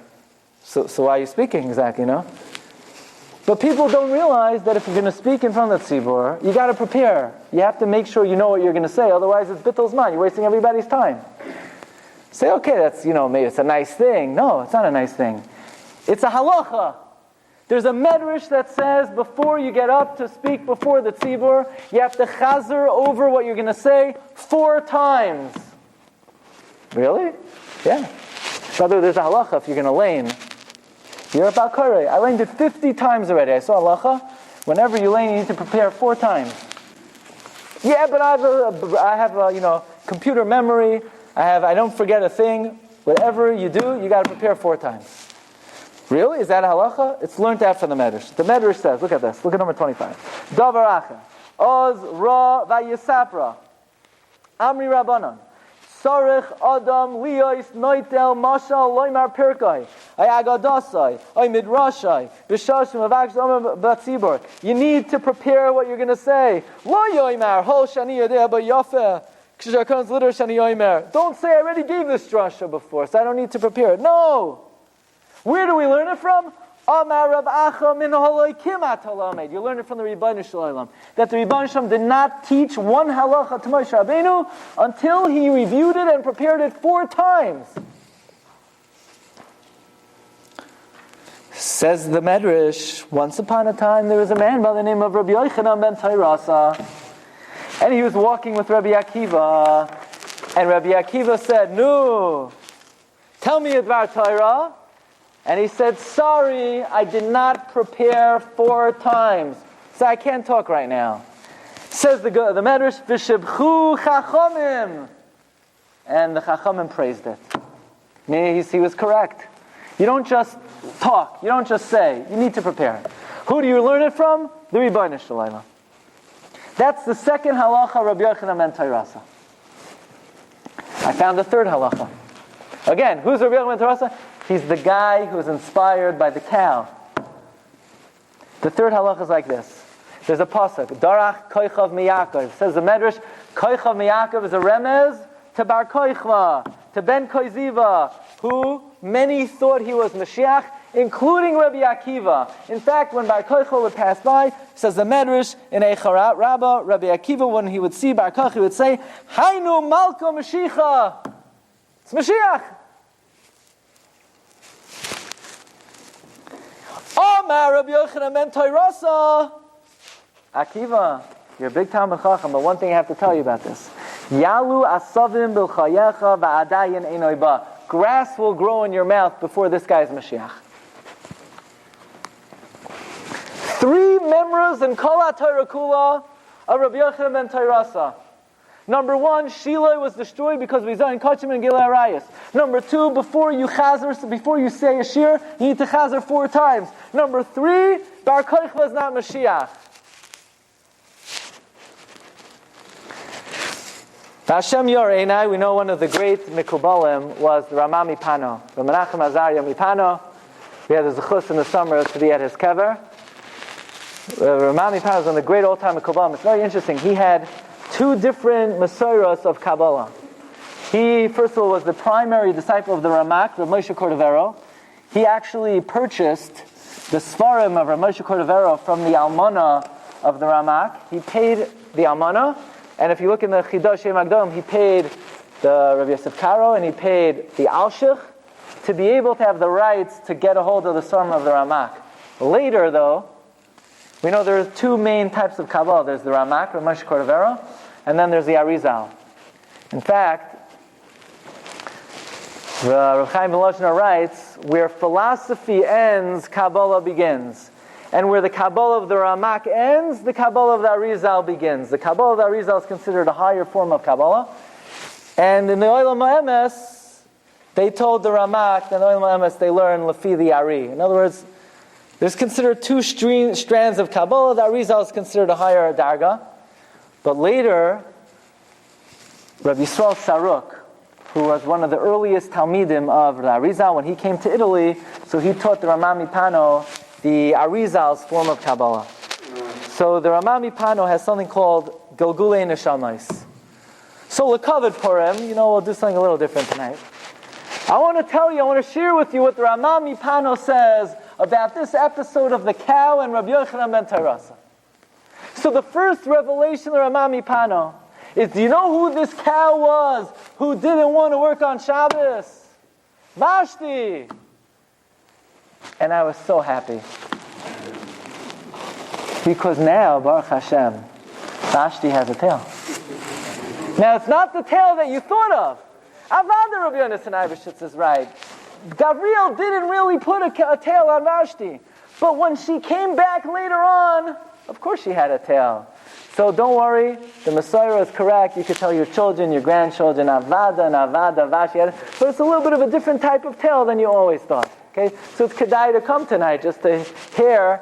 So why are you speaking exactly, But people don't realize that if you're going to speak in front of the tzibur, you got to prepare. You have to make sure you know what you're going to say, otherwise it's bittul zman. You're wasting everybody's time. Say, okay, that's, maybe it's a nice thing. No, it's not a nice thing. It's a halacha. There's a medrash that says before you get up to speak before the tzibur, you have to chazer over what you're going to say 4 times. Really? Yeah. Brother, there's a halacha if you're going to lane. You're about Koreh. I laned it 50 times already. I saw halacha. Whenever you lane, you need to prepare 4 times. Yeah, but I have a computer memory. I don't forget a thing. Whatever you do, you got to prepare 4 times. Really? Is that a halacha? It's learned out from the medrash. The medrash says, look at this. Look at number 25. Davar achem. Oz ra vayisapra. Amri rabbanon. Sarich Adam Liyos Noitel Mashal Loimar Pirkai Ayagadasai Ay Midrashai Bishashim Avaksham Batzibor. You need to prepare what you're going to say. Lo Yoimar Hol Shani Yodeh Bayafe Kshakans Litter Shani Yoimar. Don't say I already gave this drasha before, so I don't need to prepare it. No. Where do we learn it from? Amar Rav Acha min haloi kimat halamed. You learn it from the Rebbeinu Shalom that the Rebbeinu Shalom did not teach one halacha to Moshe Rabbeinu until he reviewed it and prepared it 4 times. Says the Medrash, once upon a time there was a man by the name of Rabbi Yochanan ben Tairasa, and he was walking with Rabbi Akiva, and Rabbi Akiva said, "No, tell me Advar Torah." And he said, sorry, I did not prepare 4 times. So I can't talk right now. Says the Medrash, V'shibchu chachamim. And the chachamim praised it. Meaning he was correct. You don't just talk. You don't just say. You need to prepare. Who do you learn it from? The Rebbeinu Shalom. That's the second halacha, Rabbi Yochanan ben Tairasa. I found the third halacha. Again, who's Rabbi Yochanan ben Tairasa? He's the guy who was inspired by the cow. The third halacha is like this. There's a pasuk, Darach Koichav Miyakov. It says the Medrash, Koichav Miyakov is a remez to Bar Koichva, to Ben Koiziva, who many thought he was Mashiach, including Rabbi Akiva. In fact, when Bar Koichva would pass by, says the Medrash, in Eicharat Rabbah, Rabbi Akiva, when he would see Bar Koichva, he would say, Hainu Malka Mashiach. It's Mashiach. Omar Rabbi Yochanan ben Tairasa. Akiva, you're a big Talmid Chacham, but one thing I have to tell you about this. Yalu asavim b'chayecha va'adayin einoi ba. Grass will grow in your mouth before this guy's Mashiach. 3 memras in Kol HaTorah Kula of Rabbi Yochanan ben Tairasa. Number 1, Shiloh was destroyed because we zayin kachim and Gilei Arayos. Number 2, before you say a shiur, you need to chazer 4 times. Number 3, Bar Koichva is not Mashiach. Hashem Yoreinai, we know one of the great Mikubalim was the Rama MiPano. The Menachem Azariah MiPano. We had the zechus in the summer to be at his kever. Rama MiPano is one of the great old-time Mikubalim. It's very interesting. He had 2 different Masoros of Kabbalah. He, first of all, was the primary disciple of the Ramak, Rav Moshe Cordovero. He actually purchased the Svarim of Rav Moshe Cordovero from the Almana of the Ramak. He paid the Almana, and if you look in the Chidosh Magdom, he paid the Rav Yosef Karo, and he paid the Alshich to be able to have the rights to get a hold of the Svarim of the Ramak. Later, though, we know there's 2 main types of Kabbalah. There's the Ramak, Rav Moshe Cordovero, and then there's the Arizal. In fact, Rav Chaim Volozhiner writes, where philosophy ends, Kabbalah begins. And where the Kabbalah of the Ramak ends, the Kabbalah of the Arizal begins. The Kabbalah of the Arizal is considered a higher form of Kabbalah. And in the Olam HaEmes, they told the Ramak, in the Olam HaEmes, they learn Lefi the Ari. In other words, there's considered 2 strands of Kabbalah. The Arizal is considered a higher darga. But later, Rabbi Yisrael Saruk, who was one of the earliest Talmidim of the Arizal, when he came to Italy, so he taught the Rama MiPano the Arizal's form of Kabbalah. So the Rama MiPano has something called Gilgulei Neshamais. So Lekavod Purim, we'll do something a little different tonight. I want to share with you what the Rama MiPano says about this episode of the cow and Rabbi Yochanan ben Terasa. So the first revelation of the Rama MiPano is, do you know who this cow was who didn't want to work on Shabbos? Vashti. And I was so happy. Because now, Baruch Hashem, Vashti has a tail. Now it's not the tail that you thought of. Avada Rabbi Yonasan Eibeshitz is right. Gabriel didn't really put a tail on Vashti. But when she came back later on, of course she had a tail. So don't worry, the Messiah is correct. You could tell your children, your grandchildren, Avada and Avada, Vashti. But it's a little bit of a different type of tail than you always thought. Okay, so it's kedai to come tonight just to hear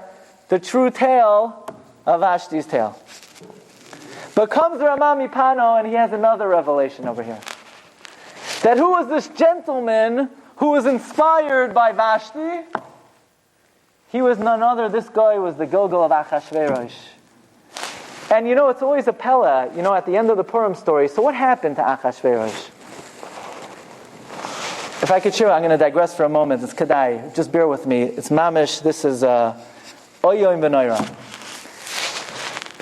the true tale of Vashti's tail. But comes the Rama MiPano and he has another revelation over here. That who was this gentleman who was inspired by Vashti? He was none other, this guy was the Gilgal of Achashveirosh. And it's always a pella, at the end of the Purim story. So what happened to Achashveirosh? If I could share, I'm going to digress for a moment. It's Kedai. Just bear with me. It's Mamish. This is Oyoim B'Noira.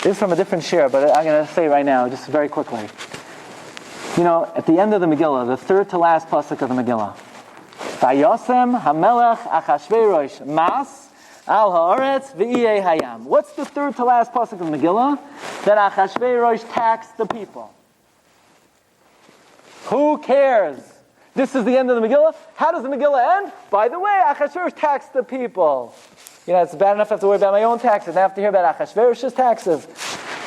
This is from a different share, but I'm going to say right now, just very quickly. At the end of the Megillah, the third to last pasuk of the Megillah, Vayosem Hamelech Achashveirosh Mas Al Haaretz V'Iyeh Hayam. What's the third to last pasuk of the Megillah? That Achashveirosh taxed the people. Who cares? This is the end of the Megillah. How does the Megillah end? By the way, Achashveirosh taxed the people. It's bad enough I have to worry about my own taxes. I have to hear about Achashveirosh's taxes.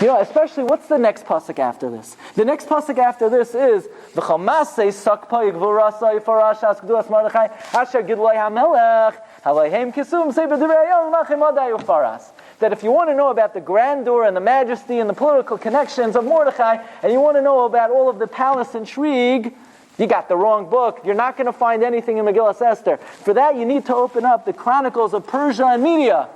Especially, what's the next pasuk after this? The next pasuk after this is V'chomasei sakpa yigvurasai farashas gduas Mordechai asher gidloi hamelech halayhem kisum sei b'divrei hayom machem adai ufaras. That if you want to know about the grandeur and the majesty and the political connections of Mordechai, and you want to know about all of the palace intrigue, you got the wrong book. You're not going to find anything in Megillah Esther. For that, you need to open up the Chronicles of Persia and Media.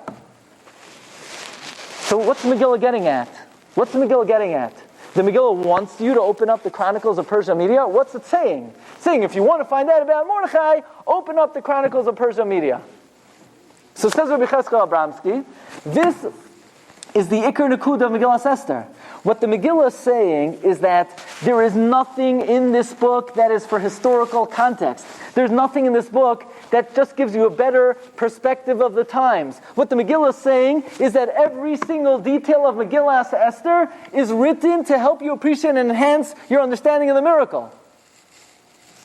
So what's the Megillah getting at? What's the Megillah getting at? The Megillah wants you to open up the Chronicles of Persia and Media. What's it saying? It's saying, if you want to find out about Mordechai, open up the Chronicles of Persia and Media. So says Rabbi Cheskel Abramsky, this is the Iker Nakud of Megillah Esther. What the Megillah is saying is that there is nothing in this book that is for historical context. There's nothing in this book that just gives you a better perspective of the times. What the Megillah is saying is that every single detail of Megillah Esther is written to help you appreciate and enhance your understanding of the miracle.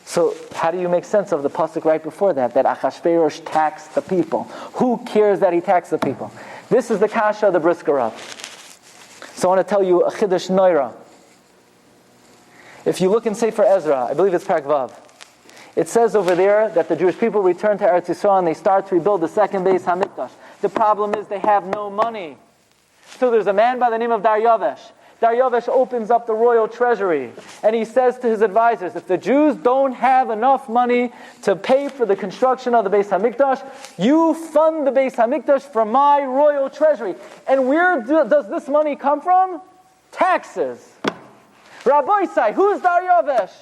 So how do you make sense of the pasuk right before that Achashveirosh taxed the people? Who cares that he taxed the people? This is the kasha of the Brisker Rav. So I want to tell you a Chiddush Noira. If you look in Sefer Ezra, I believe it's Parak Vav, it says over there that the Jewish people return to Eretz Yisrael and they start to rebuild the second base Hamikdash. The problem is they have no money. So there's a man by the name of Daryavesh. Daryavesh opens up the royal treasury and he says to his advisors, if the Jews don't have enough money to pay for the construction of the Beis HaMikdash, you fund the Beis HaMikdash from my royal treasury. And where does this money come from? Taxes. Rabbi Sai, who's Daryavesh?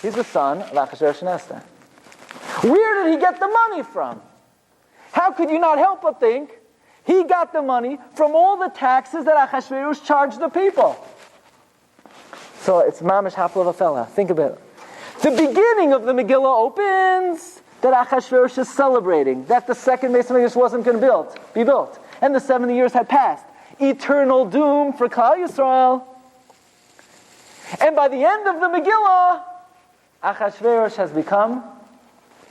He's the son of Achashveirosh and Esther. Where did he get the money from? How could you not help but think he got the money from all the taxes that Achashveirosh charged the people? So it's mamish hapla of a fella. Think about it. The beginning of the Megillah opens that Achashveirosh is celebrating that the second Beis HaMikdash wasn't going to be built. And the 70 years had passed. Eternal doom for Klal Yisrael. And by the end of the Megillah, Achashveirosh has become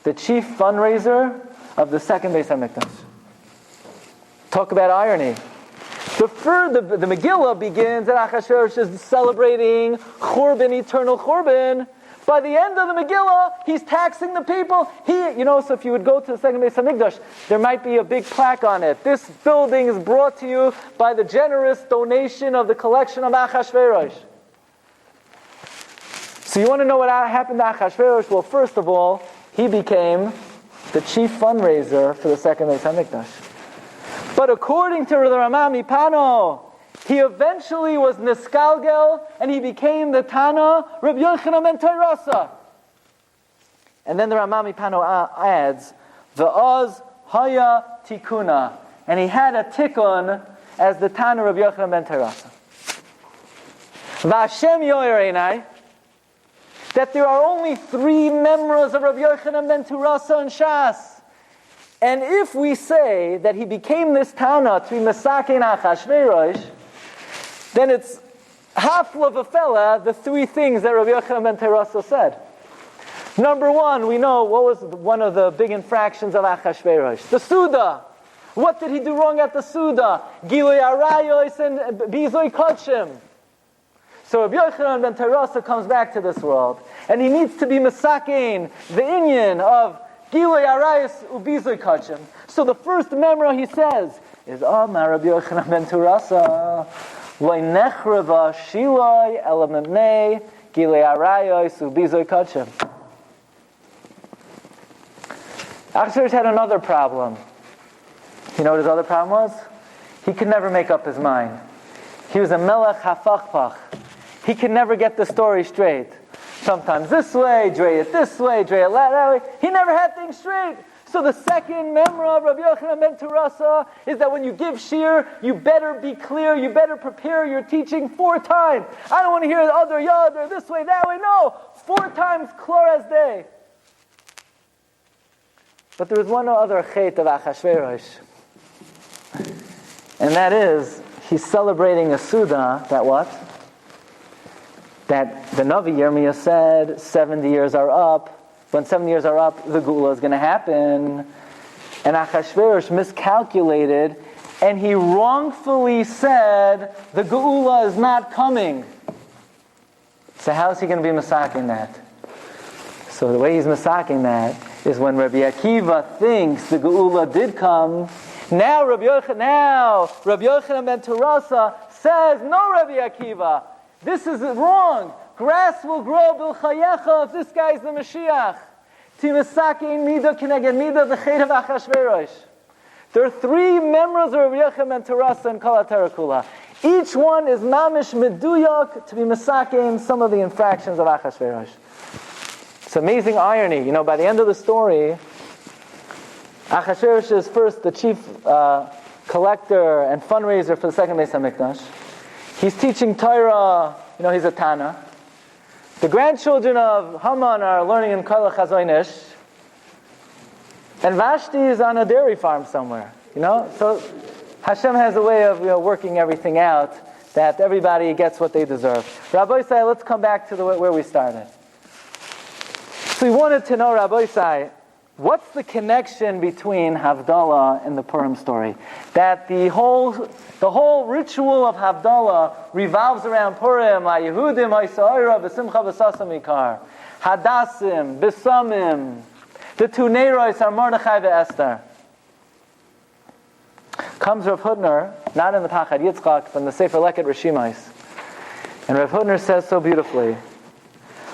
the chief fundraiser of the second Beis HaMikdash. Talk about irony. The Megillah begins that Achashveirosh is celebrating Churban, eternal Churban. By the end of the Megillah, he's taxing the people. So if you would go to the second Beis HaMikdash, there might be a big plaque on it. This building is brought to you by the generous donation of the collection of Achashveirosh. So you want to know what happened to Achashveirosh? Well, first of all, he became the chief fundraiser for the second Beis HaMikdash. But according to the Rama MiPano, he eventually was niskalgel, and he became the Tana, Rabbi Yochanan ben Teirasa. And then the Rama MiPano adds, V'oz haya tikuna. And he had a tikkun as the Tana Rabbi Yochanan ben Teirasa. V'Hashem yoyer einai, that there are only 3 members of Rabbi Yochanan ben Teirasa and Shas. And if we say that he became this Tana to be Mesakein Achashveirosh, then it's half of a fella, the 3 things that Rabbi Yochanan ben Teirasa said. Number 1, we know what was one of the big infractions of Achashveirosh. The Suda. What did he do wrong at the Suda? Gilui Arayos and Bizoi Kodshim. So Rabbi Yochanan ben Teirasa comes back to this world, and he needs to be Mesakein, the inyan of Gilui Arayos Ubizoi Kodshim. So the first memra he says is, Amar Rabbi Yochanan ben Teirasa, Lo nechreva shiloi elamimnei Gilui Arayos Ubizoi Kodshim. Achashveirosh had another problem. You know what his other problem was? He could never make up his mind. He was a melech hafachpach. He could never get the story straight. Sometimes this way, dre it this way, dre it that way. He never had things straight. So the second memra of Rabbi Yochanan ben Teirasa is that when you give shiur, you better be clear, you better prepare your teaching 4 times. I don't want to hear the other yad or this way, that way. No, 4 times klar as day. But there was one other chait of Achashveirosh. And that is, he's celebrating a Suda that what? That the Navi Yirmiyah said 70 years are up. When 70 years are up, the Geula is going to happen. And Achashveirosh miscalculated, and he wrongfully said the Geula is not coming. So how is he going to be masaking that? So the way he's masaking that is when Rabbi Akiva thinks the Geula did come. Now Rabbi Yochanan ben Teirasa says, no, Rabbi Akiva, this is wrong. Grass will grow b'chayecha if this guy's the Mashiach. Timasakein mida kineged mida the chet of Achashveirosh. There are 3 members of Rabbi Yochanan ben Teirasa and Kol HaTorah Kula. Each one is mamish meduyak to be masakein some of the infractions of Achashveirosh. It's amazing irony. You know, by the end of the story, Achashveirosh is first the chief collector and fundraiser for the second Beis HaMikdash. He's teaching Torah, you know, he's a Tana. The grandchildren of Haman are learning in Kol HaChazoinish. And Vashti is on a dairy farm somewhere, you know. So Hashem has a way of working everything out that everybody gets what they deserve. Rabbi Say, let's come back to where we started. So we wanted to know, Rabbi Say, what's the connection between Havdalah and the Purim story? That the whole ritual of Havdalah revolves around Purim, Yehudim, Ha'isa'ira, B'simcha, B'sasam Ikar, Hadassim, B'samim, the 2 Neiros are Mordechai ve'Esther. Comes Rav Hutner, not in the Pachad Yitzchak, but in the Sefer Leket Rishimais. And Rav Hutner says so beautifully,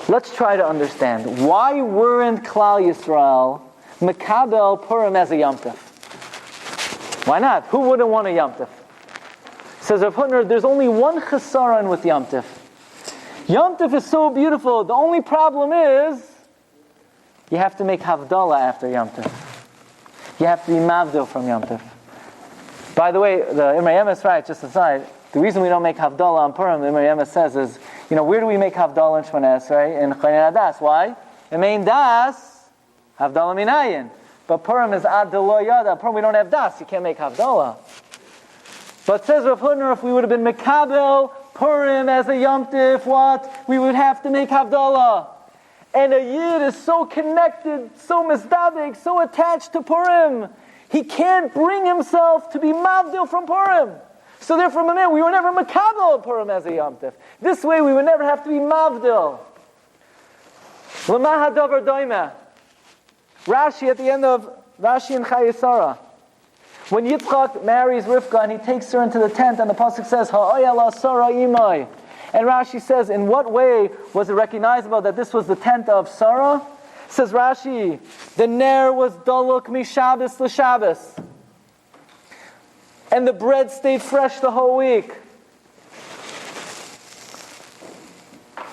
let's try to understand, why weren't Klal Yisrael Mekabel Purim as a Yom Tov? Why not? Who wouldn't want a Yom Tov? Says Rav Hutner, there's only one chesaron with Yom Tov. Yom Tov is so beautiful, the only problem is you have to make Havdalah after Yom Tov. You have to be Mavdil from Yom Tov. By the way, the Imrei Emes, right, just aside, the reason we don't make Havdalah on Purim, the Imrei Emes says is, where do we make Havdalah in Shmona Esrei? In Chonen Adas. Why? In Mein Das, Havdalah Minayin. But Purim is Ad Delo Yada. Purim we don't have Das, you can't make Havdalah. But says Rav Hutner, if we would have been Mekabel Purim as a Yom Tif, what? We would have to make Havdalah. And a Yid is so connected, so misdavik, so attached to Purim. He can't bring himself to be Mavdil from Purim. So therefore, we were never Mekabel Purim as a Yom Tif. This way we would never have to be Mavdil. L'ma hadavar doimeh. Rashi at the end of Rashi and Chayesara. When Yitzchak marries Rivka and he takes her into the tent and the pasuk says, Ha'oya la Sarah imai. And Rashi says, in what way was it recognizable that this was the tent of Sarah? Says Rashi, the ner was daluk mishabbos l'shabbos. And the bread stayed fresh the whole week.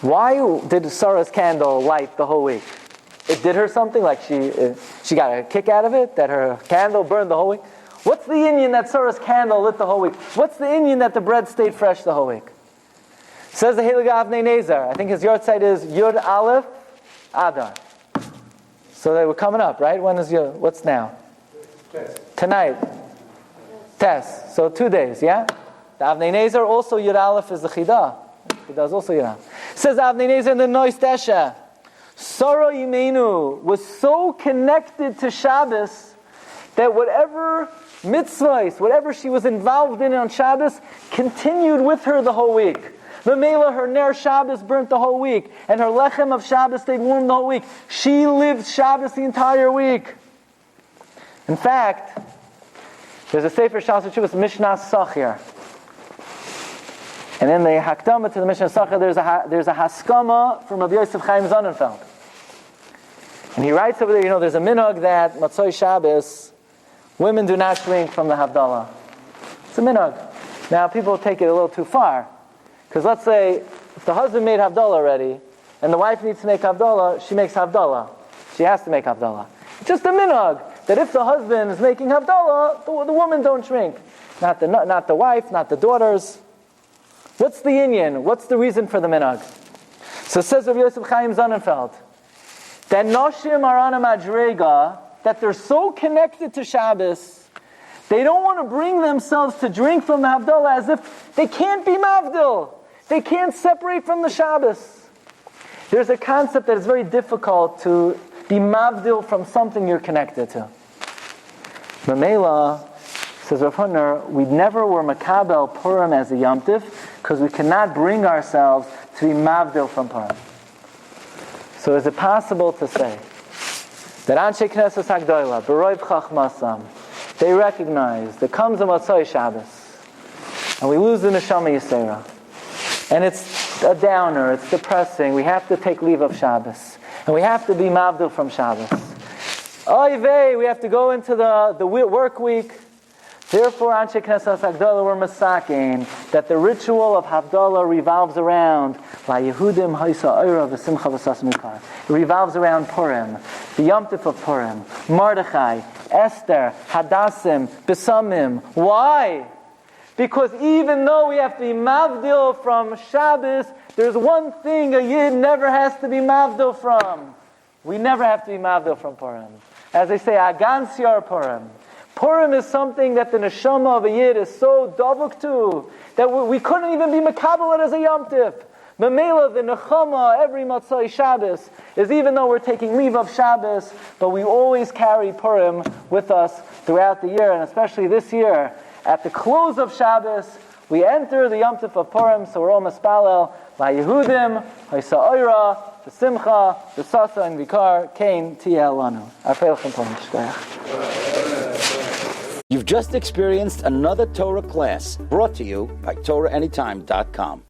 Why did Sarah's candle light the whole week? It did her something, like she got a kick out of it, that her candle burned the whole week? What's the inyan that Sarah's candle lit the whole week? What's the inyan that the bread stayed fresh the whole week? Says the Heilige Avnei Nezer, I think his yahrzeit is Yud Aleph Adar. So they were coming up, right? When is what's now? Tonight. Tess. So 2 days, yeah? The Avnei Nezer also Yud Aleph is the Chidah. He does also Yud Aleph. Says Avnei Nezer in the Nois Tesha, Sarah Imenu was so connected to Shabbos that whatever mitzvahs, whatever she was involved in on Shabbos, continued with her the whole week. Mamela, her Ner Shabbos burnt the whole week, and her Lechem of Shabbos stayed warm the whole week. She lived Shabbos the entire week. In fact, there's a Sefer Shas Tshuvos, Mishnah Sachir. And in the Hakdama to the Mishnah Sachir, there's a Haskama from Rabbi Yosef Chaim Sonnenfeld. And he writes over there, there's a minhag that Matzoi Shabbos, women do not shrink from the Havdalah. It's a minhag. Now, people take it a little too far. Because let's say, if the husband made Havdalah already, and the wife needs to make Havdalah, she makes Havdalah. She has to make Havdalah. It's just a minhag, that if the husband is making Havdalah, the woman don't shrink. Not the wife, not the daughters. What's the inyan? What's the reason for the minhag? So it says Rabbi Yosef Chaim Sonnenfeld, that Noshim are on a madrega, that they're so connected to Shabbos, they don't want to bring themselves to drink from the Havdalah as if they can't be mavdil. They can't separate from the Shabbos. There's a concept that is very difficult to be mavdil from something you're connected to. Mamela, says Rav Hutner, we never were makabel Purim as a Yom Tif because we cannot bring ourselves to be mavdil from Purim. So is it possible to say that Anshe Knesset Hagdola, B'roiv Chachmasam, they recognize there comes a Matzoi Shabbos, and we lose the Neshama Yisera, and it's a downer, it's depressing, we have to take leave of Shabbos, and we have to be mavdil from Shabbos. Oy vey, we have to go into the work week. Therefore, Anshe Knesset Hagdola were masakin that the ritual of Havdalah revolves around La Yehudim Haisa Eira V'Simcha V'Sas Mikar. It revolves around Purim, the Yom Tif of Purim, Mordechai, Esther, Hadassim, Besamim. Why? Because even though we have to be mavdil from Shabbos, there's one thing a Yid never has to be mavdil from. We never have to be mavdil from Purim. As they say, Agan Siar Purim. Purim is something that the neshama of a Yid is so davuk to that we couldn't even be makabel it as a Yom Tif. Mamela, the nechama, every Matzai Shabbos, is even though we're taking leave of Shabbos, but we always carry Purim with us throughout the year, and especially this year, at the close of Shabbos, we enter the Yom Tif of Purim, so we're all mispalel, La Yehudim, Haisa Oira, the Simcha, the Sasa, and Vikar, Kain, Tiel Lanu. You've just experienced another Torah class brought to you by TorahAnytime.com.